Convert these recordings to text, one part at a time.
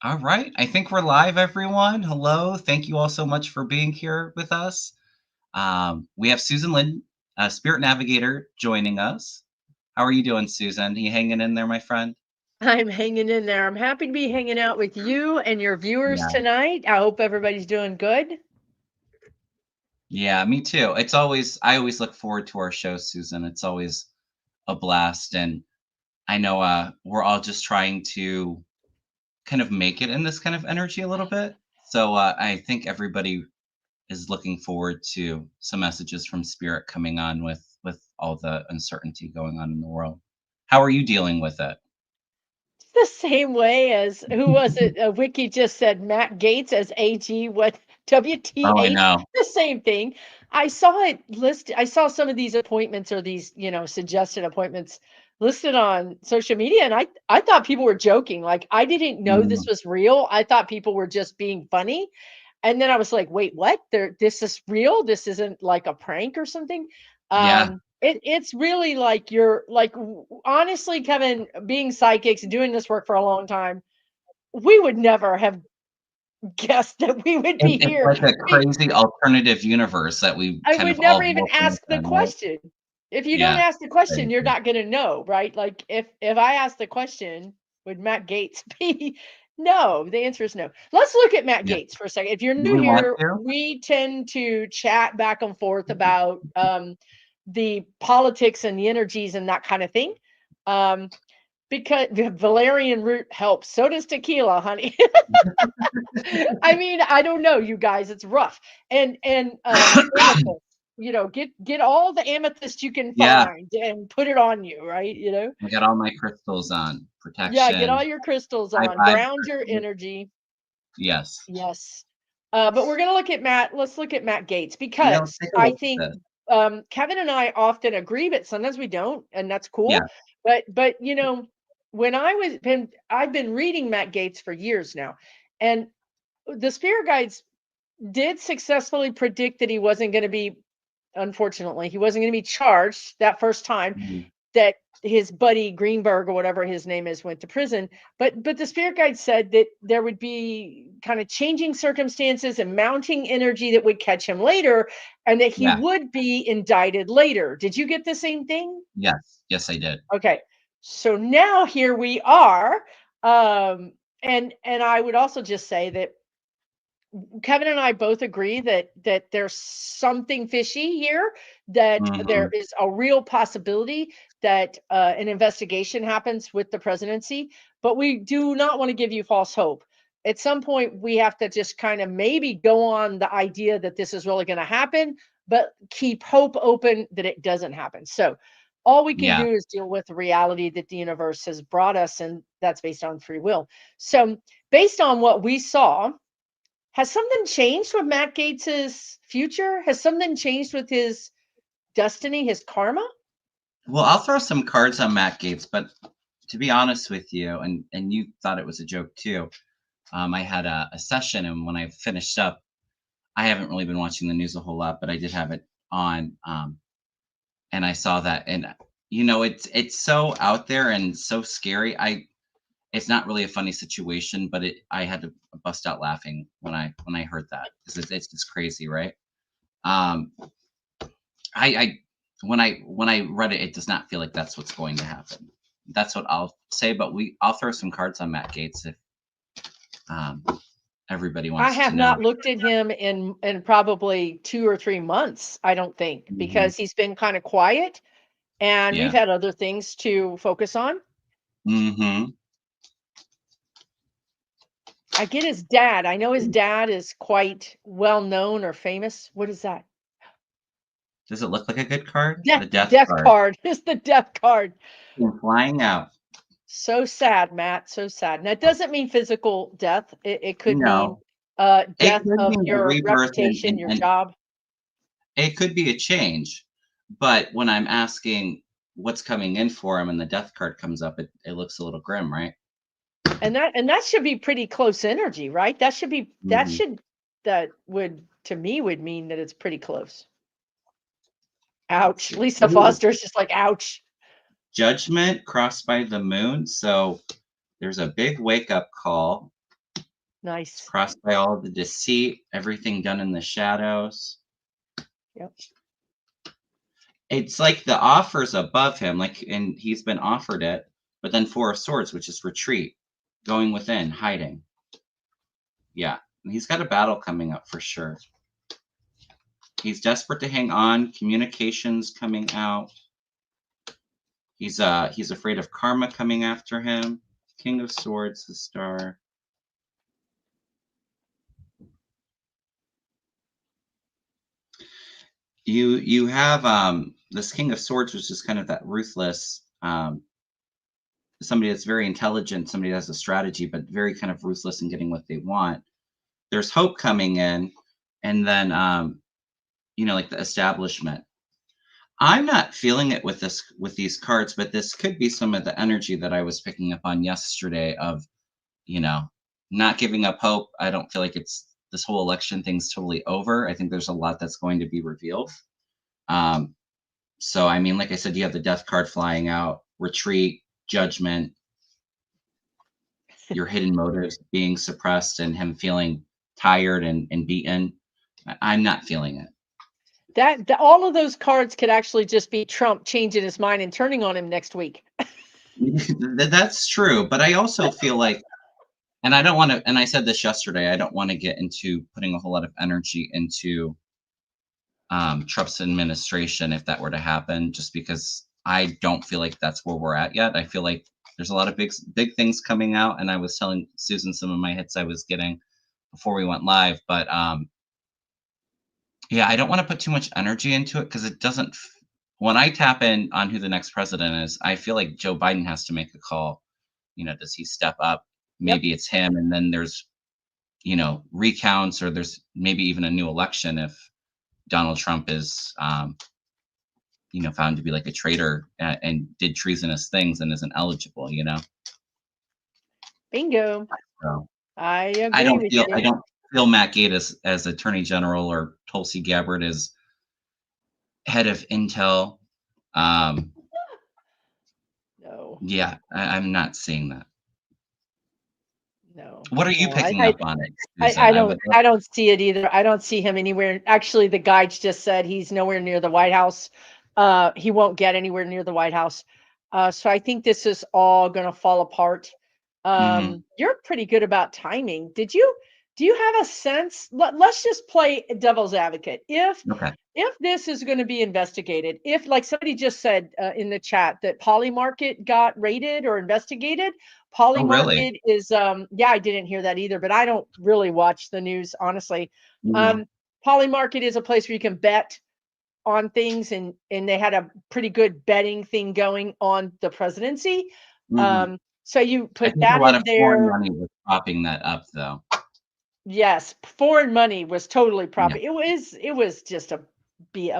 All right. I think we're live, everyone. Hello. Thank you all so much for being here with us. We have Susan Lynn, Spirit Navigator, joining us. How are you doing, Susan? You hanging in there, my friend? I'm hanging in there. I'm happy to be hanging out with you and your viewers Yeah. tonight. I hope everybody's doing good. Yeah, me too. I always look forward to our show, Susan. It's always a blast. And I know we're all just trying to kind of make it in this kind of energy a little bit. So I think everybody is looking forward to some messages from Spirit coming on with all the uncertainty going on in the world. How are you dealing with it? The same way as who was it? Wiki just said Matt Gaetz as AG. What Oh, I WTH? know. The same thing. I saw it listed. I saw some of these appointments or these suggested appointments listed on social media, and I thought people were joking. Like I didn't know this Mm, was real. I thought people were just being funny. And then I was like, "Wait, what? This is real? This isn't like a prank or something?" yeah, It's really like you're like honestly, Kevin, being psychics and doing this work for a long time, we would never have guessed that we would be it's here. like a crazy alternative universe that we I kind of would never all even woken up ask the in, right? question. If you don't Yeah, ask the question, you're crazy. not going to know, right? Like if I ask the question, would Matt Gates be? No, the answer is no. Let's look at Matt Yeah. Gates for a second. If you're Do new we want here, to? we tend to chat back and forth about the politics and the energies and that kind of thing. Um, because the valerian root helps. So does tequila, honey. I mean, I don't know, you guys, it's rough. And amethyst, get all the amethyst you can Yeah, find and put it on you, right? I got all my crystals on Yeah, get all protection, your crystals high on, vibe ground your crystals. energy. Yes. Yes. But we're gonna look at Matt. Let's look at Matt Gates Yeah, let's because take a I look think at this. Kevin and I often agree, but sometimes we don't, and that's cool. Yeah, But when I've been reading Matt Gates for years now, and the spirit guides did successfully predict that he wasn't going to be, unfortunately, he wasn't going to be charged that first time mhm, that his buddy Greenberg or whatever his name is went to prison. But the spirit guide said that there would be kind of changing circumstances and mounting energy that would catch him later, and that he yeah, would be indicted later. Did you get the same thing? yes, yes, I did. Okay. So now here we are. And I would also just say that Kevin and I both agree that there's something fishy here, that there Hmm. is a real possibility that an investigation happens with the presidency, but we do not want to give you false hope. At some point, we have to just kind of maybe go on the idea that this is really going to happen, but keep hope open that it doesn't happen. So, all we can Yeah. do is deal with the reality that the universe has brought us, and that's based on free will. So, based on what we saw, has something changed with Matt Gaetz's future? Has something changed with his destiny, his karma? Well, I'll throw some cards on Matt Gaetz, but to be honest with you, and you thought it was a joke too. I had a session, and when I finished up, I haven't really been watching the news a whole lot, but I did have it on, and I saw that, and it's so out there and so scary. It's not really a funny situation, but I had to bust out laughing when I heard that because it's just crazy, right? Um, I when I read it, it does not feel like that's what's going to happen. That's what I'll say. But I'll throw some cards on Matt Gaetz if um, everybody I wants to have know. not looked at him in probably 2 or 3 months, I don't think, Hmm. because he's been kind of quiet and we've Yeah. had other things to focus on. Hmm. I get his dad. I know his dad is quite well known or famous. What is that? Does it look like a good card? Death The Death death card. card. It's the death card. Came flying out. So sad, Matt. So sad. And that doesn't mean physical death. It could mean No, it death could of mean a your rebirth, and, reputation, and, your and job. it could be a change. But when I'm asking what's coming in for him, and the Death card comes up, it looks a little grim, right? And that should be pretty close energy, right? That Hmm. should that would to me would mean that it's pretty close. Ouch. Lisa Ooh. Foster is just like ouch. Judgment crossed by the moon. So there's a big wake up call. Nice. Crossed by all the deceit, everything done in the shadows. Yep. It's like the offers above him, like, and he's been offered it, but then Four of Swords, which is retreat, going within, hiding. Yeah, he's got a battle coming up for sure. He's desperate to hang on. Communications coming out. He's afraid of karma coming after him. King of Swords, the Star. You have this King of Swords, which is kind of that ruthless, somebody that's very intelligent, somebody that has a strategy, but very kind of ruthless in getting what they want. There's hope coming in, and then like the establishment. I'm not feeling it with these cards, but this could be some of the energy that I was picking up on yesterday of, not giving up hope. I don't feel like this whole election thing's totally over. I think there's a lot that's going to be revealed. So I mean, like I said, you have the death card flying out, retreat, judgment, your hidden motives being suppressed, and him feeling tired and beaten. I'm not feeling it. All of those cards could actually just be Trump changing his mind and turning on him next week. That's true, but I also feel like, and I don't want to, and I said this yesterday, I don't want to get into putting a whole lot of energy into Trump's administration if that were to happen, just because I don't feel like that's where we're at yet. I feel like there's a lot of big things coming out, and I was telling Susan some of my hits I was getting before we went live, but yeah, I don't want to put too much energy into it because it doesn't. When I tap in on who the next president is, I feel like Joe Biden has to make a call. Does he step up? Maybe it's him, and then there's, recounts, or there's maybe even a new election if Donald Trump is, found to be like a traitor and did treasonous things and isn't eligible. Bingo. So I agree with you. I don't feel Matt Gaetz as Attorney General or Tulsi Gabbard as head of Intel. No. Yeah, I'm not seeing that. No. What are you picking up on it, Susan? I don't see it either. I don't see him anywhere. Actually, the guides just said he's nowhere near the White House. He won't get anywhere near the White House. So I think this is all going to fall apart. You're pretty good about timing. Do you have a sense? Let's just play devil's advocate. If this is going to be investigated, if, like somebody just said in the chat, that Polymarket got raided or investigated, Polymarket is I didn't hear that either, but I don't really watch the news, honestly. Polymarket is a place where you can bet on things, and they had a pretty good betting thing going on the presidency. So you put that in there. Foreign money was propping that up, though. Yes, foreign money was totally propping. Yeah. It was just a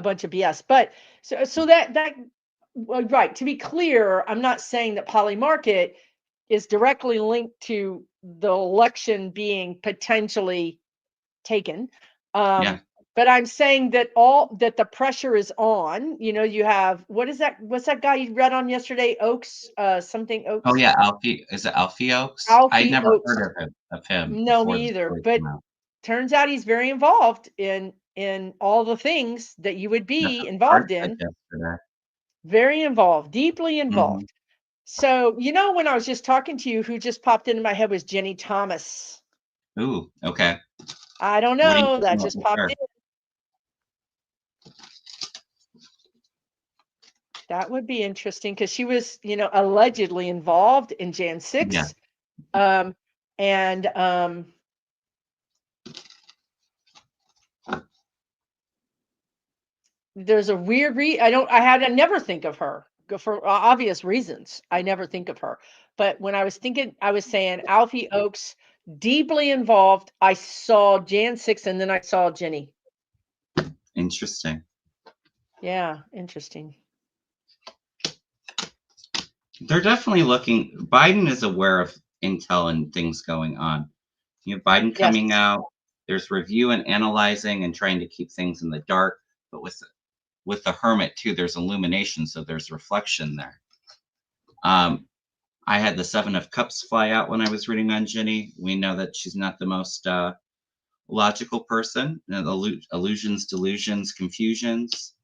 bunch of BS. But so that right, to be clear, I'm not saying that Polymarket is directly linked to the election being potentially taken. But I'm saying that that the pressure is on. You have, what's that guy you read on yesterday? Oakes, something Oakes. Oh yeah, Alfie. Is it Alfie Oakes? I'd never heard of him. No, me either. But turns out he's very involved in all the things that you would be involved in. Very involved, deeply involved. So, when I was just talking to you, who just popped into my head was Jenny Thomas. Ooh, okay. I don't know. That just popped in. That would be interesting because she was, allegedly involved in Jan 6. Yeah. There's a weird I never think of her for obvious reasons. I never think of her. But when I was thinking, I was saying Alfie Oakes, deeply involved. I saw Jan 6 and then I saw Jenny. Interesting. Yeah, interesting. They're definitely looking. Biden is aware of intel and things going on. You have Biden coming out. There's review and analyzing and trying to keep things in the dark. But with the Hermit too, there's illumination, so there's reflection there. I had the Seven of Cups fly out when I was reading on Ginny. We know that she's not the most logical person. You know, illusions, delusions, confusions.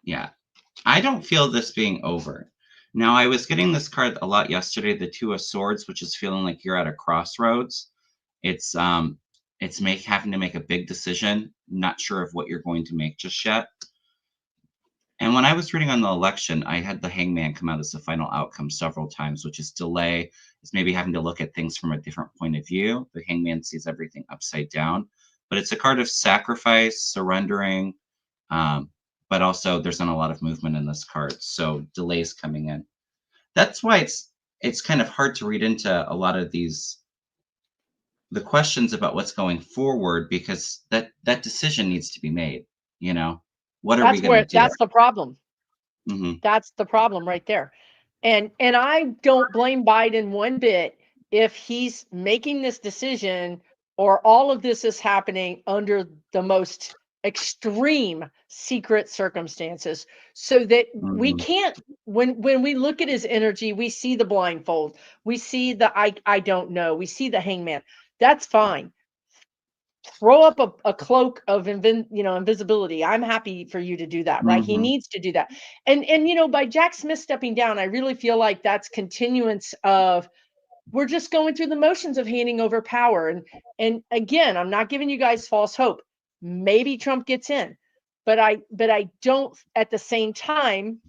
Yeah, I don't feel this being over. Now, I was getting this card a lot yesterday, the Two of Swords, which is feeling like you're at a crossroads. It's having to make a big decision, not sure of what you're going to make just yet. And when I was reading on the election, I had the Hangman come out as the final outcome several times, which is delay. It's maybe having to look at things from a different point of view. The Hangman sees everything upside down, but it's a card of sacrifice, surrendering, but also there's not a lot of movement in this card, so delays coming in. That's why it's kind of hard to read into a lot of the questions about what's going forward, because that decision needs to be made. You know, what are we going to do? That's the problem. Mm-hmm. That's the problem right there. And I don't blame Biden one bit if he's making this decision, or all of this is happening under the most extreme secret circumstances, so that we can't, when we look at his energy, we see the blindfold, we see the I don't know, we see the Hangman. That's fine. Throw up a cloak of invisibility. I'm happy for you to do that, right? He needs to do that. And by Jack Smith stepping down, I really feel like that's continuance of, we're just going through the motions of handing over power. And again, I'm not giving you guys false hope. Maybe Trump gets in, but I don't, at the same time,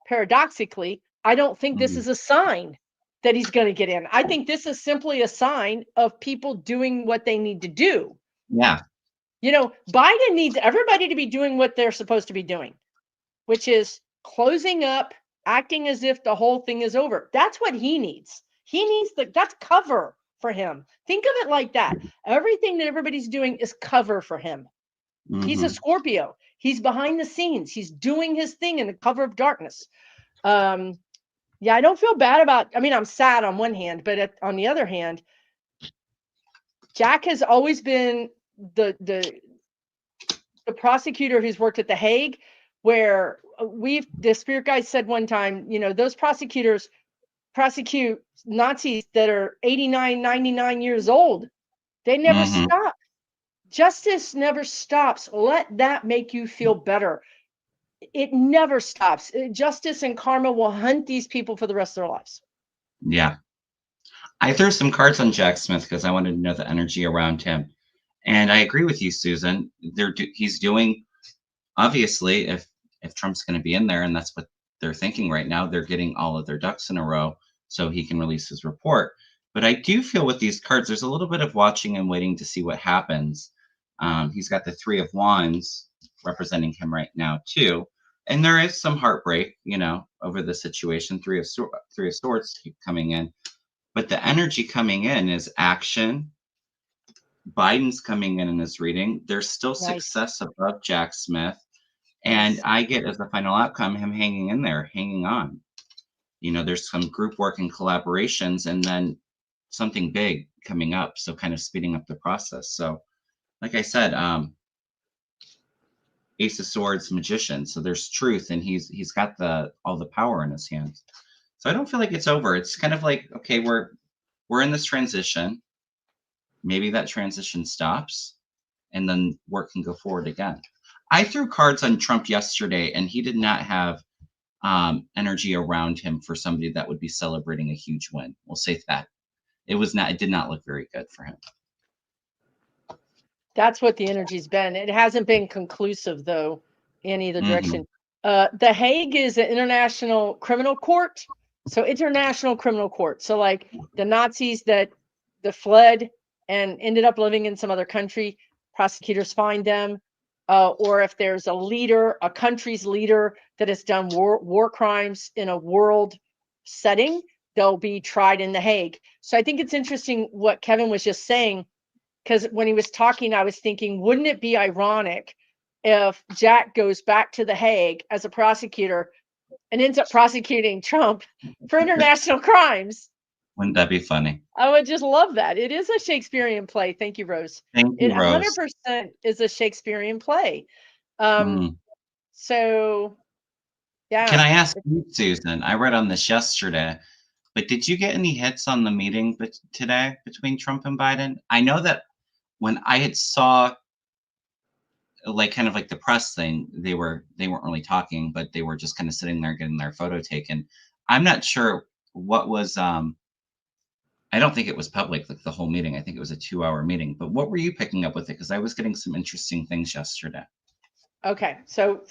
paradoxically, I don't think this is a sign that he's going to get in. I think this is simply a sign of people doing what they need to do. Yeah. Biden needs everybody to be doing what they're supposed to be doing, which is closing up, acting as if the whole thing is over. That's what he needs. He needs that's cover for him. Think of it like that. Everything that everybody's doing is cover for him. He's a Scorpio. He's behind the scenes. He's doing his thing in the cover of darkness. Yeah, I don't feel bad about, I'm sad on one hand, but on the other hand, Jack has always been the prosecutor who's worked at The Hague, where the spirit guide said one time, those prosecutors prosecute Nazis that are 89, 99 years old. They never stop. Justice never stops. Let that make you feel better. It never stops. Justice and karma will hunt these people for the rest of their lives. Yeah. I threw some cards on Jack Smith because I wanted to know the energy around him. And I agree with you, Susan. He's doing, obviously, if Trump's going to be in there, and that's what they're thinking right now, they're getting all of their ducks in a row so he can release his report. But I do feel with these cards, there's a little bit of watching and waiting to see what happens. He's got the Three of Wands representing him right now, too. And there is some heartbreak, over the situation. Three of Swords keep coming in. But the energy coming in is action. Biden's coming in this reading. There's still success above Jack Smith. And I get, as the final outcome, him hanging in there, hanging on. There's some group work and collaborations, and then something big coming up. So kind of speeding up the process. So like I said, Ace of Swords, Magician. So there's truth, and he's got all the power in his hands. So I don't feel like it's over. It's kind of like, okay, we're in this transition. Maybe that transition stops, and then work can go forward again. I threw cards on Trump yesterday, and he did not have energy around him for somebody that would be celebrating a huge win. We'll say that. It did not look very good for him. That's what the energy's been. It hasn't been conclusive, though, in either direction. The Hague is an international criminal court. So international criminal court. So like the Nazis that fled and ended up living in some other country, prosecutors find them. Or if there's a country's leader that has done war crimes in a world setting, they'll be tried in The Hague. So I think it's interesting what Kevin was just saying, because when he was talking, I was thinking, wouldn't it be ironic if Jack goes back to The Hague as a prosecutor and ends up prosecuting Trump for international crimes? Wouldn't that be funny? I would just love that. It is a Shakespearean play. Thank you, Rose. Thank you, Rose. 100% is a Shakespearean play. So, yeah. Can I ask you, Susan? I read on this yesterday, but did you get any hits on the meeting today between Trump and Biden? I know that when I had saw like kind of like the press thing, they weren't really talking, but they were just kind of sitting there getting their photo taken. I'm not sure what was I don't think it was public, like the whole meeting. I think it was a 2-hour meeting. But what were you picking up with it? Because I was getting some interesting things yesterday. Okay, so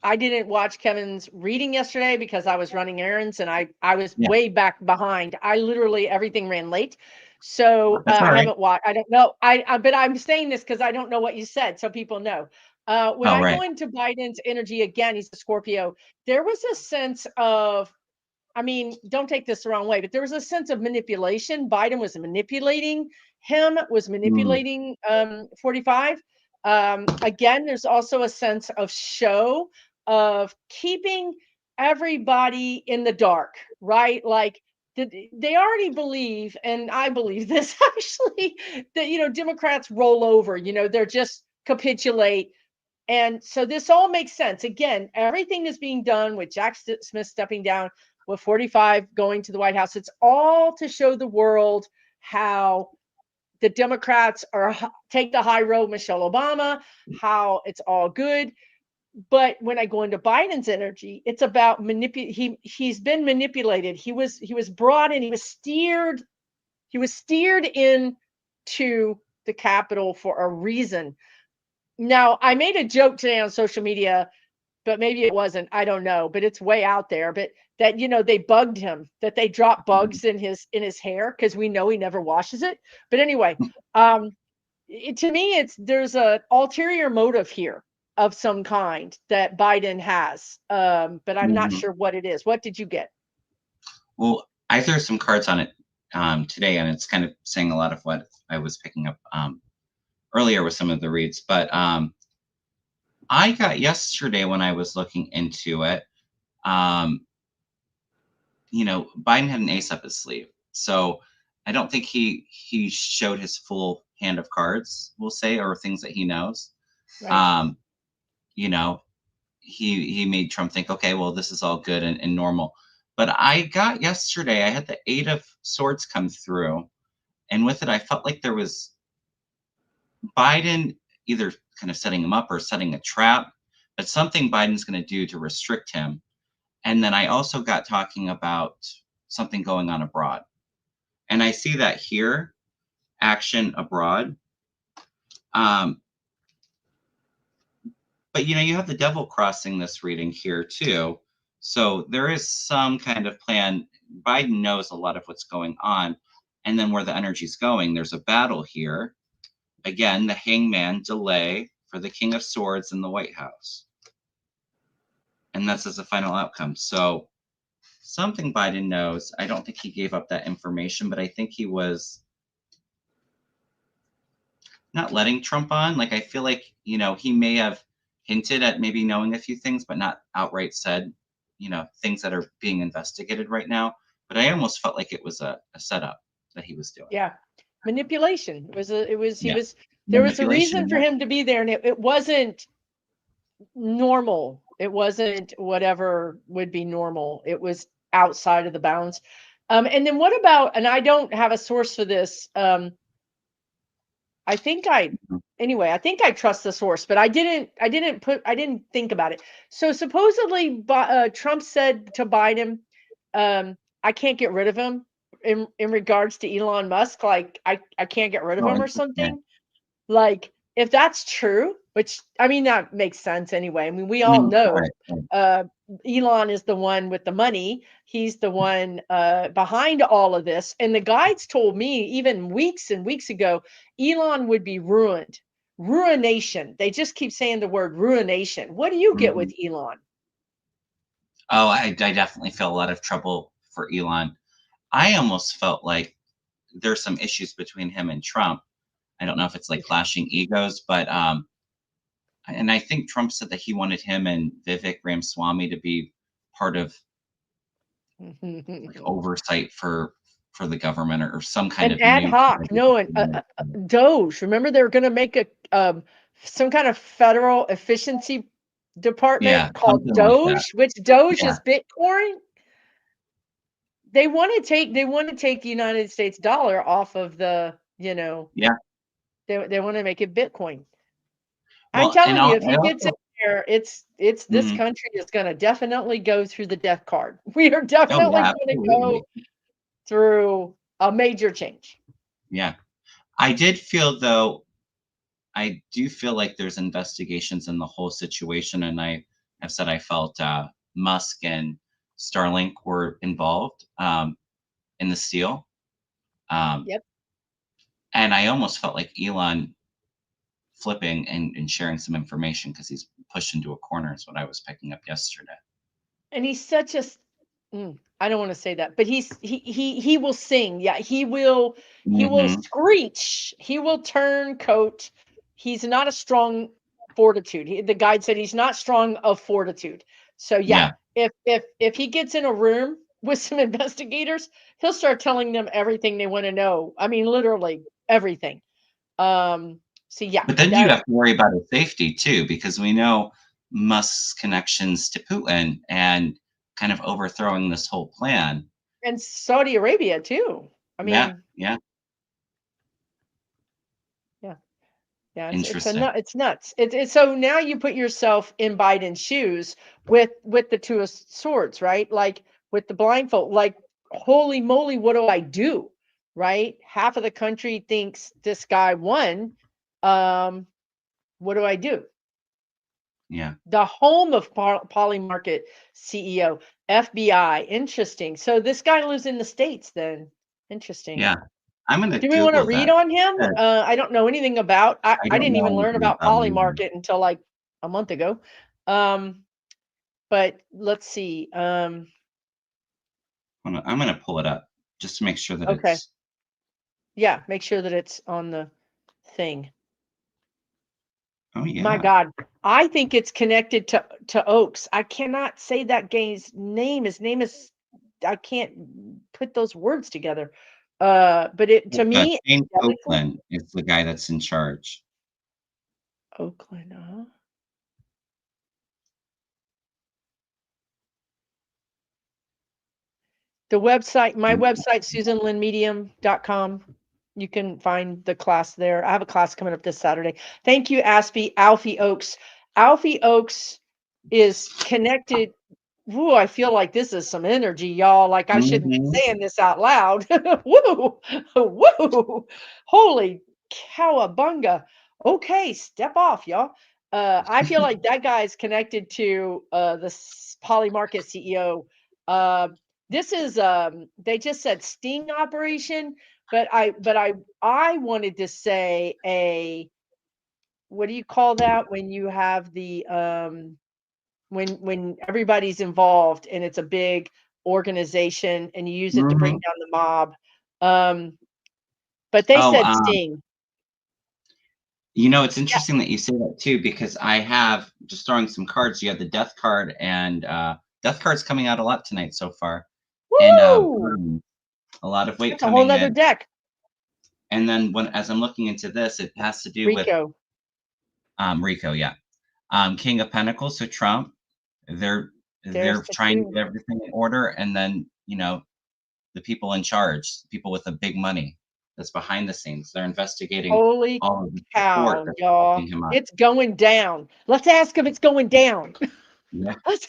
I didn't watch Kevin's reading yesterday because I was running errands and I was way back behind. I literally everything ran late. So I haven't watched. I don't know. But I'm saying this because I don't know what you said, so people know. When I go into Biden's energy again, he's a Scorpio. There was a sense of, I mean, don't take this the wrong way, but there was a sense of manipulation. Biden was manipulating him, was manipulating 45. Again, there's also a sense of show, of keeping everybody in the dark, right? Like they already believe, and I believe this actually, that, Democrats roll over, they're just capitulate. And so this all makes sense. Again, everything is being done with Jack Smith stepping down, with 45 going to the White House. It's all to show the world how the Democrats take the high road, Michelle Obama, how it's all good. But when I go into Biden's energy, it's about he's been manipulated. He was brought in, he was steered into the Capitol for a reason. Now, I made a joke today on social media, but maybe it wasn't. I don't know, but it's way out there. But that, they bugged him, that they dropped bugs in his hair because we know he never washes it. But anyway, to me, there's a ulterior motive here of some kind that Biden has, but I'm not sure what it is. What did you get? Well, I threw some cards on it today, and it's kind of saying a lot of what I was picking up earlier with some of the reads. But I got yesterday when I was looking into it, Biden had an ace up his sleeve. So I don't think he showed his full hand of cards, we'll say, or things that he knows. Right. He made Trump think, okay, well, this is all good and normal. But I got yesterday, I had the 8 of Swords come through. And with it, I felt like there was Biden either kind of setting him up or setting a trap, but something Biden's going to do to restrict him. And then I also got talking about something going on abroad. And I see that here, action abroad. But, you have the devil crossing this reading here, too. So there is some kind of plan. Biden knows a lot of what's going on. And then where the energy's going, there's a battle here. Again, the hangman delay for the King of Swords in the White House. And that's as a final outcome. So something Biden knows. I don't think he gave up that information, but I think he was not letting Trump on. Like, I feel like, he may have hinted at maybe knowing a few things, but not outright said, things that are being investigated right now. But I almost felt like it was a setup that he was doing. Yeah. Manipulation. There was a reason for him to be there, and it wasn't normal. It wasn't whatever would be normal. It was outside of the bounds. And then what about, and I don't have a source for this. I think I trust the source, but I didn't think about it. So supposedly Trump said to Biden, I can't get rid of him in regards to Elon Musk. Like I can't get rid of him or something. Like if that's true, which I mean, that makes sense anyway. I mean, we all know Elon is the one with the money. He's the one behind all of this. And the guides told me even weeks and weeks ago, Elon would be ruined. Ruination. They just keep saying the word ruination. What do you get with Elon? Oh, I definitely feel a lot of trouble for Elon. I almost felt like there's some issues between him and Trump. I don't know if it's like clashing egos, but and I think Trump said that he wanted him and Vivek Ramaswamy to be part of like oversight for the government or some kind of ad hoc. No, and Doge. Remember, they were going to make some kind of federal efficiency department called something like that. Doge, which Doge Yeah, is Bitcoin. They want to take the United States dollar off of the, yeah. they want to make it Bitcoin. I'm Well, and telling you, if I he gets in also, there, it's this mhm. country is going to definitely go through the death card. We are Oh definitely yeah, going to go absolutely. through a major change. Yeah, I did feel though. I do feel like there's investigations in the whole situation, and I have said I felt Musk and Starlink were involved in the steal, um, Yep. and I almost felt like Elon flipping and sharing some information because he's pushed into a corner. Is what I was picking up yesterday. And he's such a I don't want to say that, but he will sing. Yeah, he will Hmm. screech. He will turn coat. He's not a strong fortitude. The guide said he's not strong of fortitude. So yeah, Yeah, if he gets in a room with some investigators, he'll start telling them everything they want to know. I mean, literally everything. Um, so yeah, but then you that have to worry about his safety too, because we know Musk's connections to Putin and kind of overthrowing this whole plan. and Saudi Arabia too. I Yeah, mean, yeah, yeah. Yeah, interesting. it's nuts. It's so now you put yourself in Biden's shoes with the two of swords, right? Like with the blindfold. Like, holy moly, what do I do? Right? Half of the country thinks this guy won. Um, what do I do? Yeah. The home of Polymarket CEO, FBI. Interesting. So this guy lives in the States then. Interesting. Yeah, I'm gonna Do we want to Google read that. on him? Uh, I don't know anything about. I I don't didn't even know learn anything about about him either. Polymarket until like a month ago. Um, but let's see. I'm gonna pull it up just to make sure that Okay, it's. yeah, make sure that it's on the thing. Oh My yeah. God, I think it's connected to Oaks. I cannot say that guy's name. His name is. I can't put those words together. But it to me, Shane energetically- Oakland is the guy that's in charge. Oakland. The website, my website, susanlynnmedium.com. You can find the class there. I have a class coming up this Saturday. Thank you, Alfie Oaks. Alfie Oaks is connected. Woo, I feel like this is some energy, y'all. Like I shouldn't be Mm-hmm. saying this out loud. Woo, woo, holy cowabunga. Okay, step off, y'all. I feel like that guy is connected to the Poly Market CEO. This is they just said sting operation, but I wanted to say a, what do you call that when you have the when everybody's involved and it's a big organization and you use it to bring Mm-hmm. down the mob. Um, but they Oh, said sting. it's Yeah. interesting that you say that too, because I have just throwing some cards. You have the death card, and death card's coming out a lot tonight so far, and Woo! a lot of weight That's a whole coming nother in. deck. And then as I'm looking into this, it has to do with Rico. RICO, yeah. King of Pentacles, so Trump, they're There's they're the trying to two. get everything in order, and then the people in charge, people with the big money that's behind the scenes, they're investigating Holy all of the support cow, that's y'all. backing him up. It's going down. Let's ask if it's going down. Yeah. Let's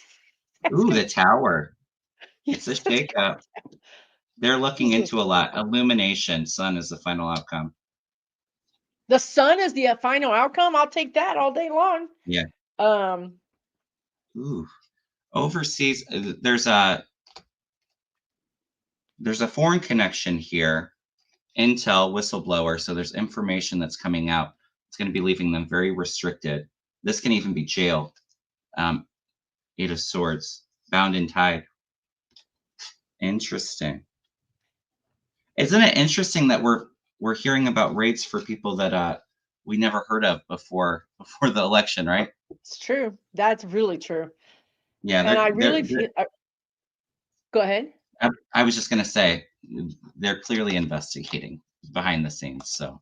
ask Ooh, him. the tower. It's a Yes, let's go. shakeup. They're looking This is into a lot. Illumination, sun is the final outcome. the sun is the final outcome. I'll take that all day long. Yeah. Um, Ooh. Overseas, there's a foreign connection here. Intel whistleblower, so there's information that's coming out. It's going to be leaving them very restricted. This can even be jail. Um, Eight of Swords, bound and tied. Interesting. Isn't it interesting that we're hearing about raids for people that we never heard of before the election, right? it's true. That's really true. Yeah, And I really feel. Go ahead. I was just gonna say they're clearly investigating behind the scenes. So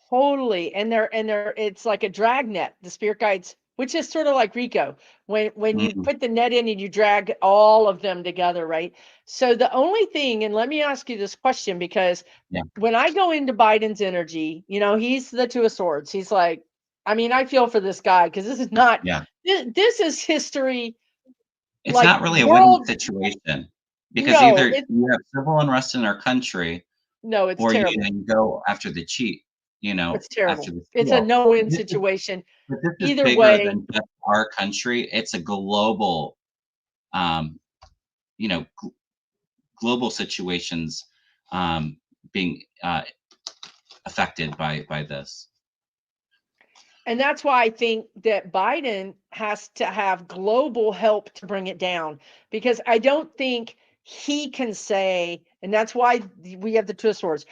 Totally. And they're it's like a dragnet. The spirit guides which is sort of like RICO, when you Mm, put the net in and you drag all of them together, right? So the only thing, and let me ask you this question, because yeah, when I go into Biden's energy, he's the two of swords. He's like, I mean, I feel for this guy because this is not, yeah. this is history, It's like not really a win world. situation because No, either it's you have civil unrest in our country no, it's or terrible. you go after the cheat, It's after terrible. the It's a steal. no-win This is situation. but this is Either bigger way, than just our country. It's a global, um, you know, global situations, being, affected by this. and that's why I think that Biden has to have global help to bring it down, because I don't think he can say, and that's why we have the two of swords.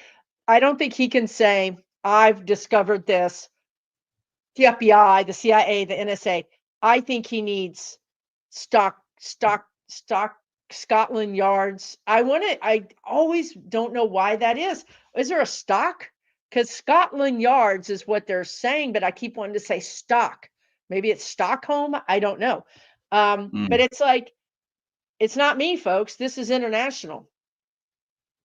I don't think he can say, I've discovered this, the FBI, the CIA, the NSA. I think he needs stock Scotland yards. I always don't know why that is. Is there a stock? Because Scotland yards is what they're saying, but I keep wanting to say stock. Maybe it's Stockholm. I don't know. But Mm, it's like, it's not me, folks. This is international.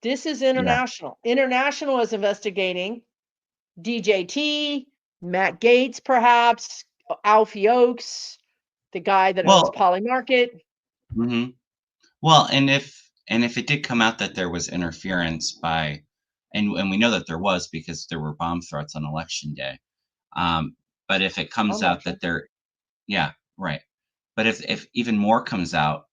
This is yeah. international. International is investigating DJT, Matt Gaetz, perhaps, Alfie Oakes, the guy that owns Well, Poly Market. mhm. Well, and if it did come out that there was interference by, and we know that there was because there were bomb threats on election day. Um, but if it comes out Election. that there, yeah, right. But if even more comes out,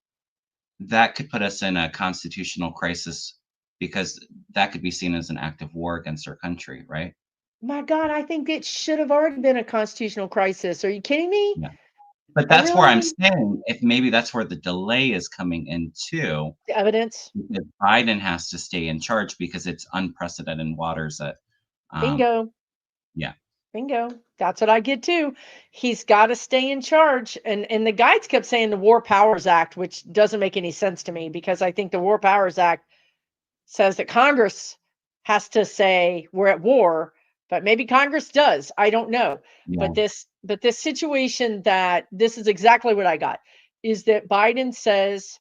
that could put us in a constitutional crisis because that could be seen as an act of war against our country, right? My God, I think it should have already been a constitutional crisis. Are you kidding me? Yeah. But that's where I'm Really? saying if maybe that's where the delay is coming in too, The evidence? because Biden has to stay in charge because it's unprecedented waters that, um, Bingo. yeah, Bingo. That's what I get too. He's got to stay in charge. And the guides kept saying the War Powers Act, which doesn't make any sense to me, because I think the War Powers Act says that Congress has to say we're at war, but maybe Congress does. I don't know. yeah, But this situation, that this is exactly what I got, is that Biden says,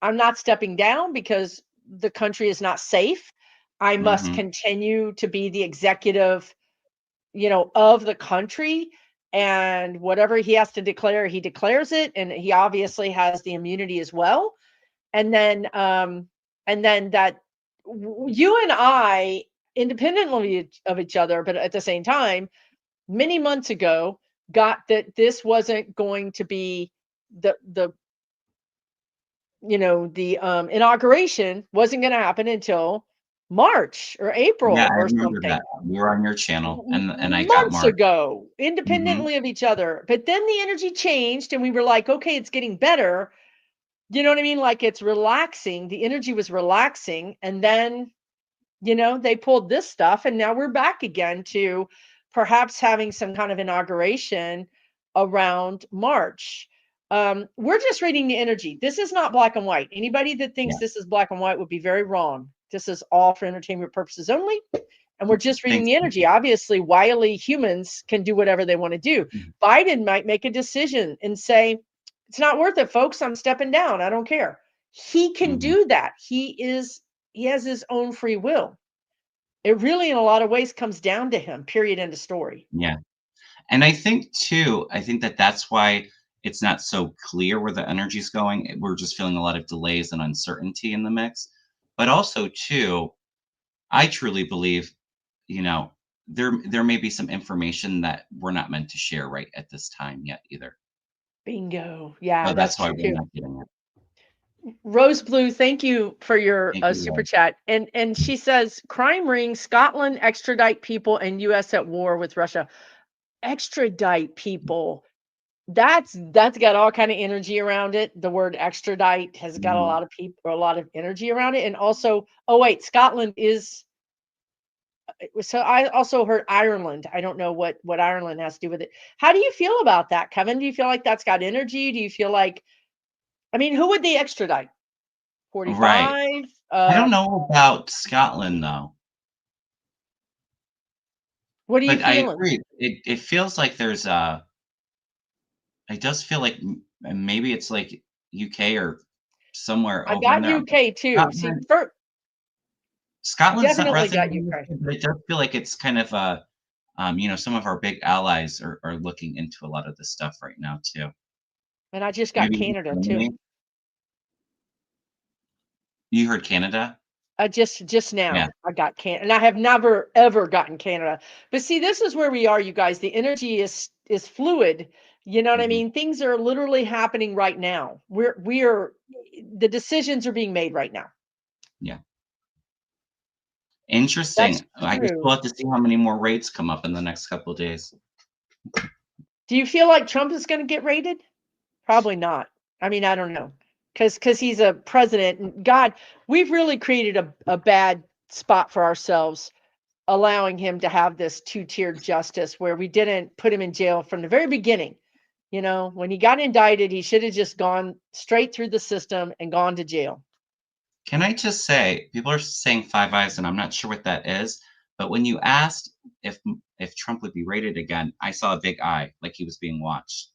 I'm not stepping down because the country is not safe. I must mhm, continue to be the executive, of the country. And whatever he has to declare, he declares it. And he obviously has the immunity as well. And then that you and I, independently of each other, but at the same time, many months ago, got that this wasn't going to be the inauguration wasn't going to happen until March or yeah, April I or remember that. something. We were on your channel, and I got Months marked. ago, Mhm, independently of each other. But then the energy changed and we were like, okay, it's getting better. You know what I mean? Like, it's relaxing. The energy was relaxing. And then, they pulled this stuff, and now we're back again to perhaps having some kind of inauguration around March. We're just reading the energy. This is not black and white. Anybody that thinks yeah, this is black and white would be very wrong. This is all for entertainment purposes only. And we're just reading thanks. the energy. Obviously, wily humans can do whatever they want to do. Mhm, Biden might make a decision and say, it's not worth it, folks. I'm stepping down. I don't care. He can mhm, do that. He has his own free will. It really, in a lot of ways, comes down to him. Period. End of story. yeah. And I think too, I think that that's why it's not so clear where the energy's going. We're just feeling a lot of delays and uncertainty in the mix. But also too, I truly believe, you know, there may be some information that we're not meant to share right at this time yet either. Bingo. So Yeah, that's that's why true we're too. not getting it. Rose Blue, thank you for your Thank you, super Lynn. chat. And she says, crime ring, Scotland extradite people, and U.S. at war with Russia. Extradite people. That's got all kind of energy around it. The word extradite has got a Mhm. lot of people, a lot of energy around it. And also, oh wait, Scotland is. So I also heard Ireland. I don't know what Ireland has to do with it. How do you feel about that, Kevin? Do you feel like that's got energy? Do you feel like, I mean, who would they extradite? Right. 45? I don't know about Scotland though, What are you but I feeling? agree. It feels like there's it does feel like maybe it's like UK or somewhere I over in got there. UK too. See, Scotland, first, Scotland's not definitely got resonating with UK. me, but it does feel like it's kind of some of our big allies are looking into a lot of this stuff right now too. And I just got Maybe Canada too. Germany. You heard Canada? Just Yeah. now I got and I have never ever gotten Canada. But see, this is where we are, you guys. The energy is fluid. You know what I Mhm. mean? Things are literally happening right now. We're the decisions are being made right now. Yeah. That's Interesting. I guess true. we'll have to see how many more raids come up in the next couple of days. Do you feel like Trump is going to get raided? Probably not. I mean, I don't know. Cuz he's a president and God, we've really created a bad spot for ourselves allowing him to have this two-tiered justice where we didn't put him in jail from the very beginning. You know, when he got indicted, he should have just gone straight through the system and gone to jail. Can I just say, people are saying Five Eyes, and I'm not sure what that is, but when you asked if Trump would be raided again, I saw a big eye, like he was being watched.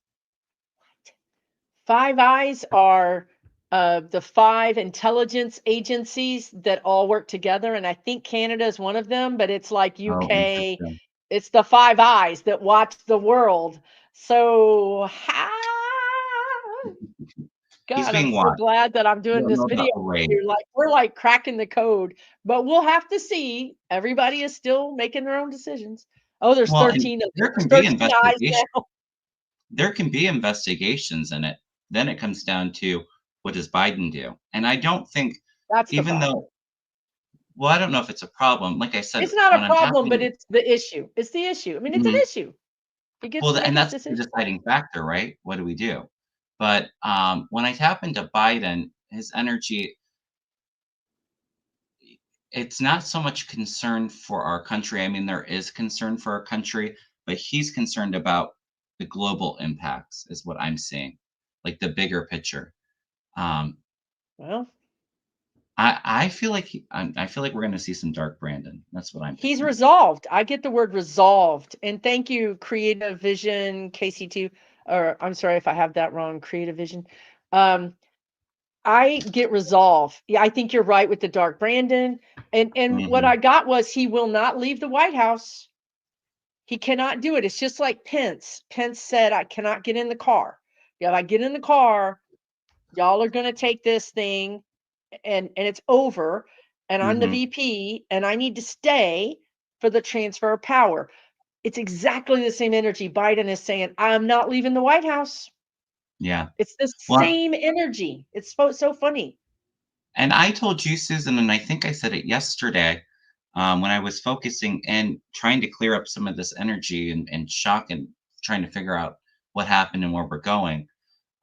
Five Eyes are the five intelligence agencies that all work together, and I think Canada is one of them. But it's like Oh, UK. interesting. It's the Five Eyes that watch the world. So, He's God, I'm being so watched. glad that I'm I doing don't this know video about the with raid. you. Like we're like cracking the code, but we'll have to see. Everybody is still making their own decisions. Oh, there's Well, and 13 of them. there There's can be 13 eyes investigation. now. There can be investigations in it. Then it comes down to what does Biden do? And I don't think, That's the even problem. though, well, I don't know if it's a problem. Like I said, It's not when a I'm problem, but tapping, it's the issue. It's the issue. I mean, it's an mhm, issue. He gets well, to make and his that's the decision. deciding factor, right? What do we do? But when I tap into Biden, his energy, it's not so much concern for our country. I mean, there is concern for our country, but he's concerned about the global impacts, is what I'm seeing, like the bigger picture. Um, Well, I feel like we're gonna see some dark Brandon. That's what I'm he's picking. resolved. I get the word resolved. And thank you, Creative Vision KC2, or I'm sorry if I have that wrong, Creative Vision. Um, I get resolve. Yeah, I think you're right with the dark Brandon. And what Mhm. I got was he will not leave the White House. He cannot do it. It's just like Pence. Pence said, I cannot get in the car. If I get in the car, y'all are gonna take this thing and it's over. And I'm the Mhm. VP and I need to stay for the transfer of power. It's exactly the same energy Biden is saying, I'm not leaving the White House. Yeah. It's the Well, same energy. It's so funny. and I told you, Susan, and I think I said it yesterday, when I was focusing and trying to clear up some of this energy and shock and trying to figure out what happened and where we're going.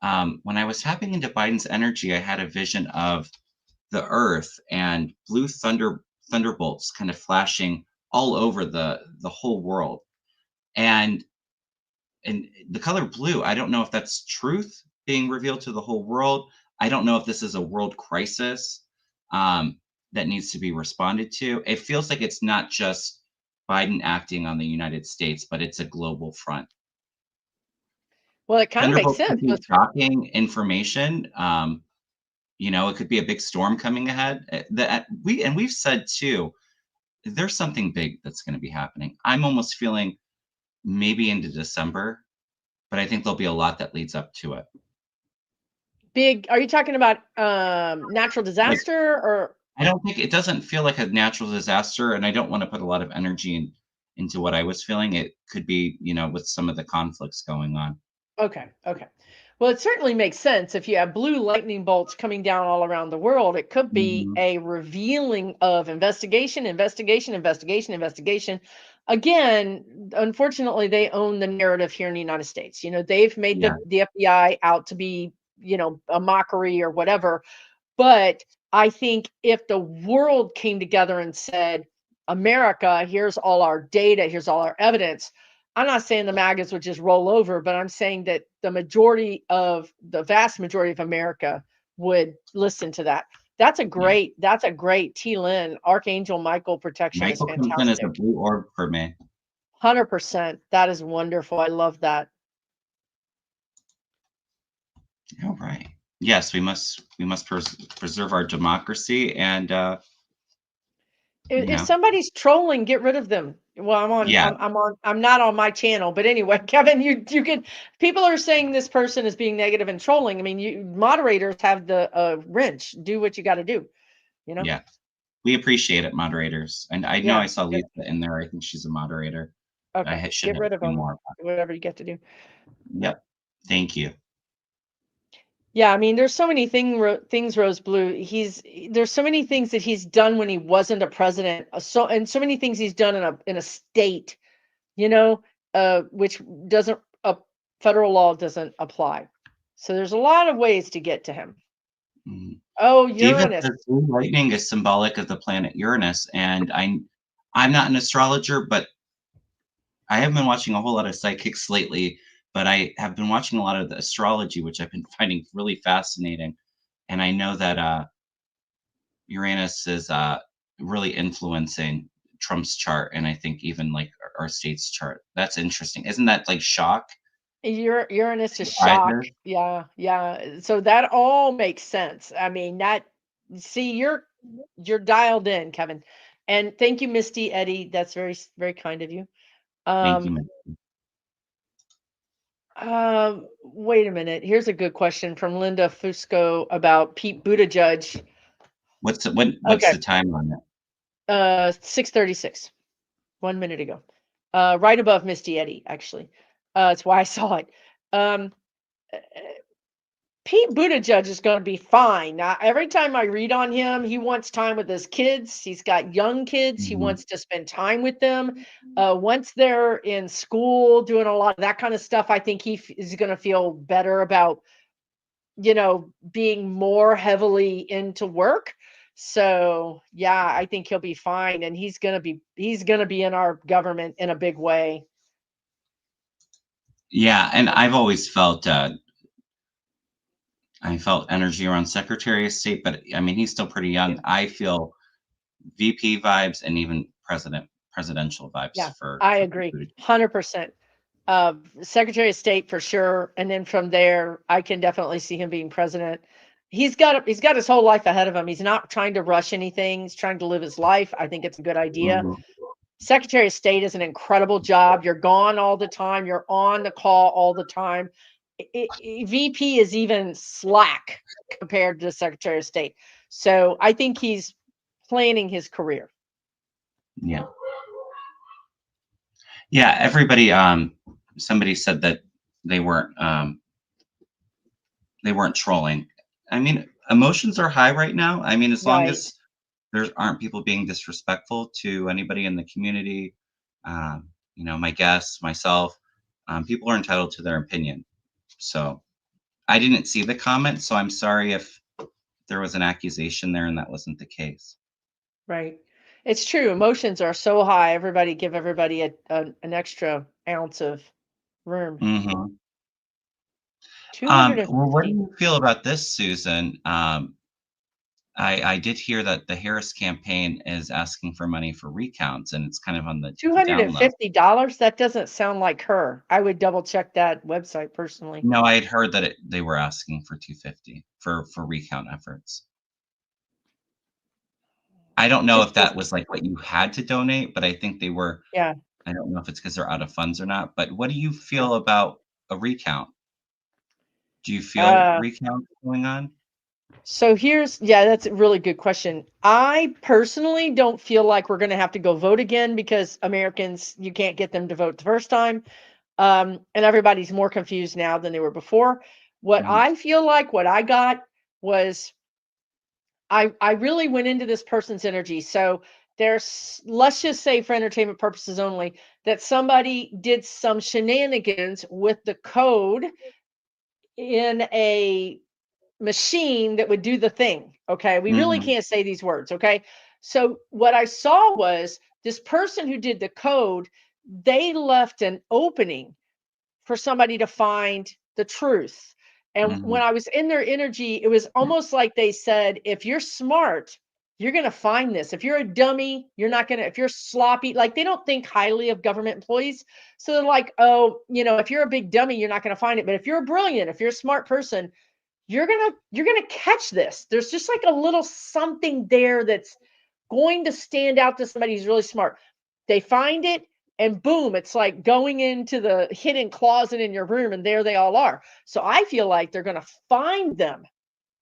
When I was tapping into Biden's energy, I had a vision of the earth and blue thunderbolts kind of flashing all over the whole world. And the color blue, I don't know if that's truth being revealed to the whole world. I don't know if this is a world crisis um, that needs to be responded to. It feels like it's not just Biden acting on the United States, but it's a global front. Well, it kind of makes Thunderbolts could sense. be shocking information. It could be a big storm coming ahead. We've said too, there's something big that's going to be happening. I'm almost feeling maybe into December, but I think there'll be a lot that leads up to it. Big, are you talking about natural Like, disaster or I don't think it doesn't feel like a natural disaster, and I don't want to put a lot of energy into what I was feeling. It could be, with some of the conflicts going on. okay, okay. Well, it certainly makes sense. If you have blue lightning bolts coming down all around the world, it could be Mhm. a revealing of investigation, investigation, investigation, investigation. Again, unfortunately, they own the narrative here in the United States. They've made Yeah, the FBI out to be, a mockery or whatever. But I think if the world came together and said, America, here's all our data, here's all our evidence. I'm not saying the MAGAs would just roll over, but I'm saying that the vast majority of America would listen to that. yeah. That's a great T. Lynn, Archangel Michael protection is Michael comes in as a fantastic. blue orb for me. 100%. That is wonderful. I love that. All right. Yes, we must preserve our democracy, and you If know, somebody's trolling, get rid of them. Well, yeah, I'm not on my channel, but anyway, Kevin, you can. People are saying this person is being negative and trolling. I mean, you moderators have the wrench. Do what you got to do. You know. yeah. We appreciate it, moderators. And I know Yeah. I saw Yep. Lisa in there. I think she's a moderator. Okay. Should Get have rid a of few them. more. Whatever you get to do. Yep. Thank you. Yeah, I mean, there's so many things, Rose Blue. There's so many things that he's done when he wasn't a president. So many things he's done in a state, you know, which doesn't federal law doesn't apply. So there's a lot of ways to get to him. Mhm. Oh, David Uranus. says blue lightning is symbolic of the planet Uranus, and I'm not an astrologer, but I haven't been watching a whole lot of psychics lately. But I have been watching a lot of the astrology, which I've been finding really fascinating. And I know that Uranus is really influencing Trump's chart, and I think even like our state's chart. That's interesting. Isn't that like shock? Uranus is shock. Surprises? Yeah, yeah. So that all makes sense. I mean, see, you're dialed in, Kevin. And thank you, Misty Eddie. That's very kind of you. Thank you, Um, man. Wait a minute. Here's a good question from Linda Fusco about Pete Buttigieg. What's Okay. the time on it? 6:36. 1 minute ago. Right above Misty Eddy, actually. That's why I saw it. Um, uh, Pete Buttigieg is going to be fine. Now, every time I read on him, he wants time with his kids. He's got young kids. He Mhm. wants to spend time with them. Once they're in school, doing a lot of that kind of stuff, I think is going to feel better about, being more heavily into work. So, yeah, I think he'll be fine, and he's going to be in our government in a big way. Yeah, and I felt energy around Secretary of State, but I mean he's still pretty Yeah. young. I feel VP vibes and even presidential vibes Yeah, for I Pete agree. Buttigieg. 100%. Secretary of State for sure, and then from there, I can definitely see him being president. He's got his whole life ahead of him. He's not trying to rush anything. He's trying to live his life. I think it's a good idea. Mhm. Secretary of State is an incredible job. You're gone all the time. You're on the call all the time. VP is even slack compared to the Secretary of State. So I think he's planning his career. Yeah. Yeah, everybody somebody said that they weren't um they weren't trolling. I mean, emotions are high right now. I mean, as long Right. as there aren't people being disrespectful to anybody in the community, my guests, myself, people are entitled to their opinion. So I didn't see the comment, so I'm sorry if there was an accusation there and that wasn't the case. Right. It's true. Emotions are so high. Give everybody an extra ounce of room. Hmm. Well, what do 250. you feel about this, Susan? I did hear that the Harris campaign is asking for money for recounts, and it's kind of on the down low. $250? That doesn't sound like her. I would double check that website personally. No, I had heard that they were asking for 250 for recount efforts. I don't know if that 250. was like what you had to donate, but I think they were. Yeah. I don't know if it's because they're out of funds or not. But what do you Yeah. feel about a recount? Do you feel Uh, recounts going on? yeah, that's a really good question. I personally don't feel like we're going to have to go vote again because Americans, you can't get them to vote the first time. And everybody's more confused now than they were before. What Mhm. I feel like what I got was I really went into this person's energy. So let's just say for entertainment purposes only that somebody did some shenanigans with the code in a machine that would do the thing. Okay. We really Mhm. can't say these words. Okay. So what I saw was this person who did the code, they left an opening for somebody to find the truth. And when Mhm. I was in their energy, it was almost like they said, if you're smart, you're going to find this. If you're a dummy, you're not going to, if you're sloppy, like they don't think highly of government employees. So they're like, oh, if you're a big dummy, you're not going to find it. But if you're brilliant, if you're a smart person, you're gonna catch this. There's just like a little something there that's going to stand out to somebody who's really smart. They find it, and boom, it's like going into the hidden closet in your room, and there they all are. So I feel like they're gonna find them,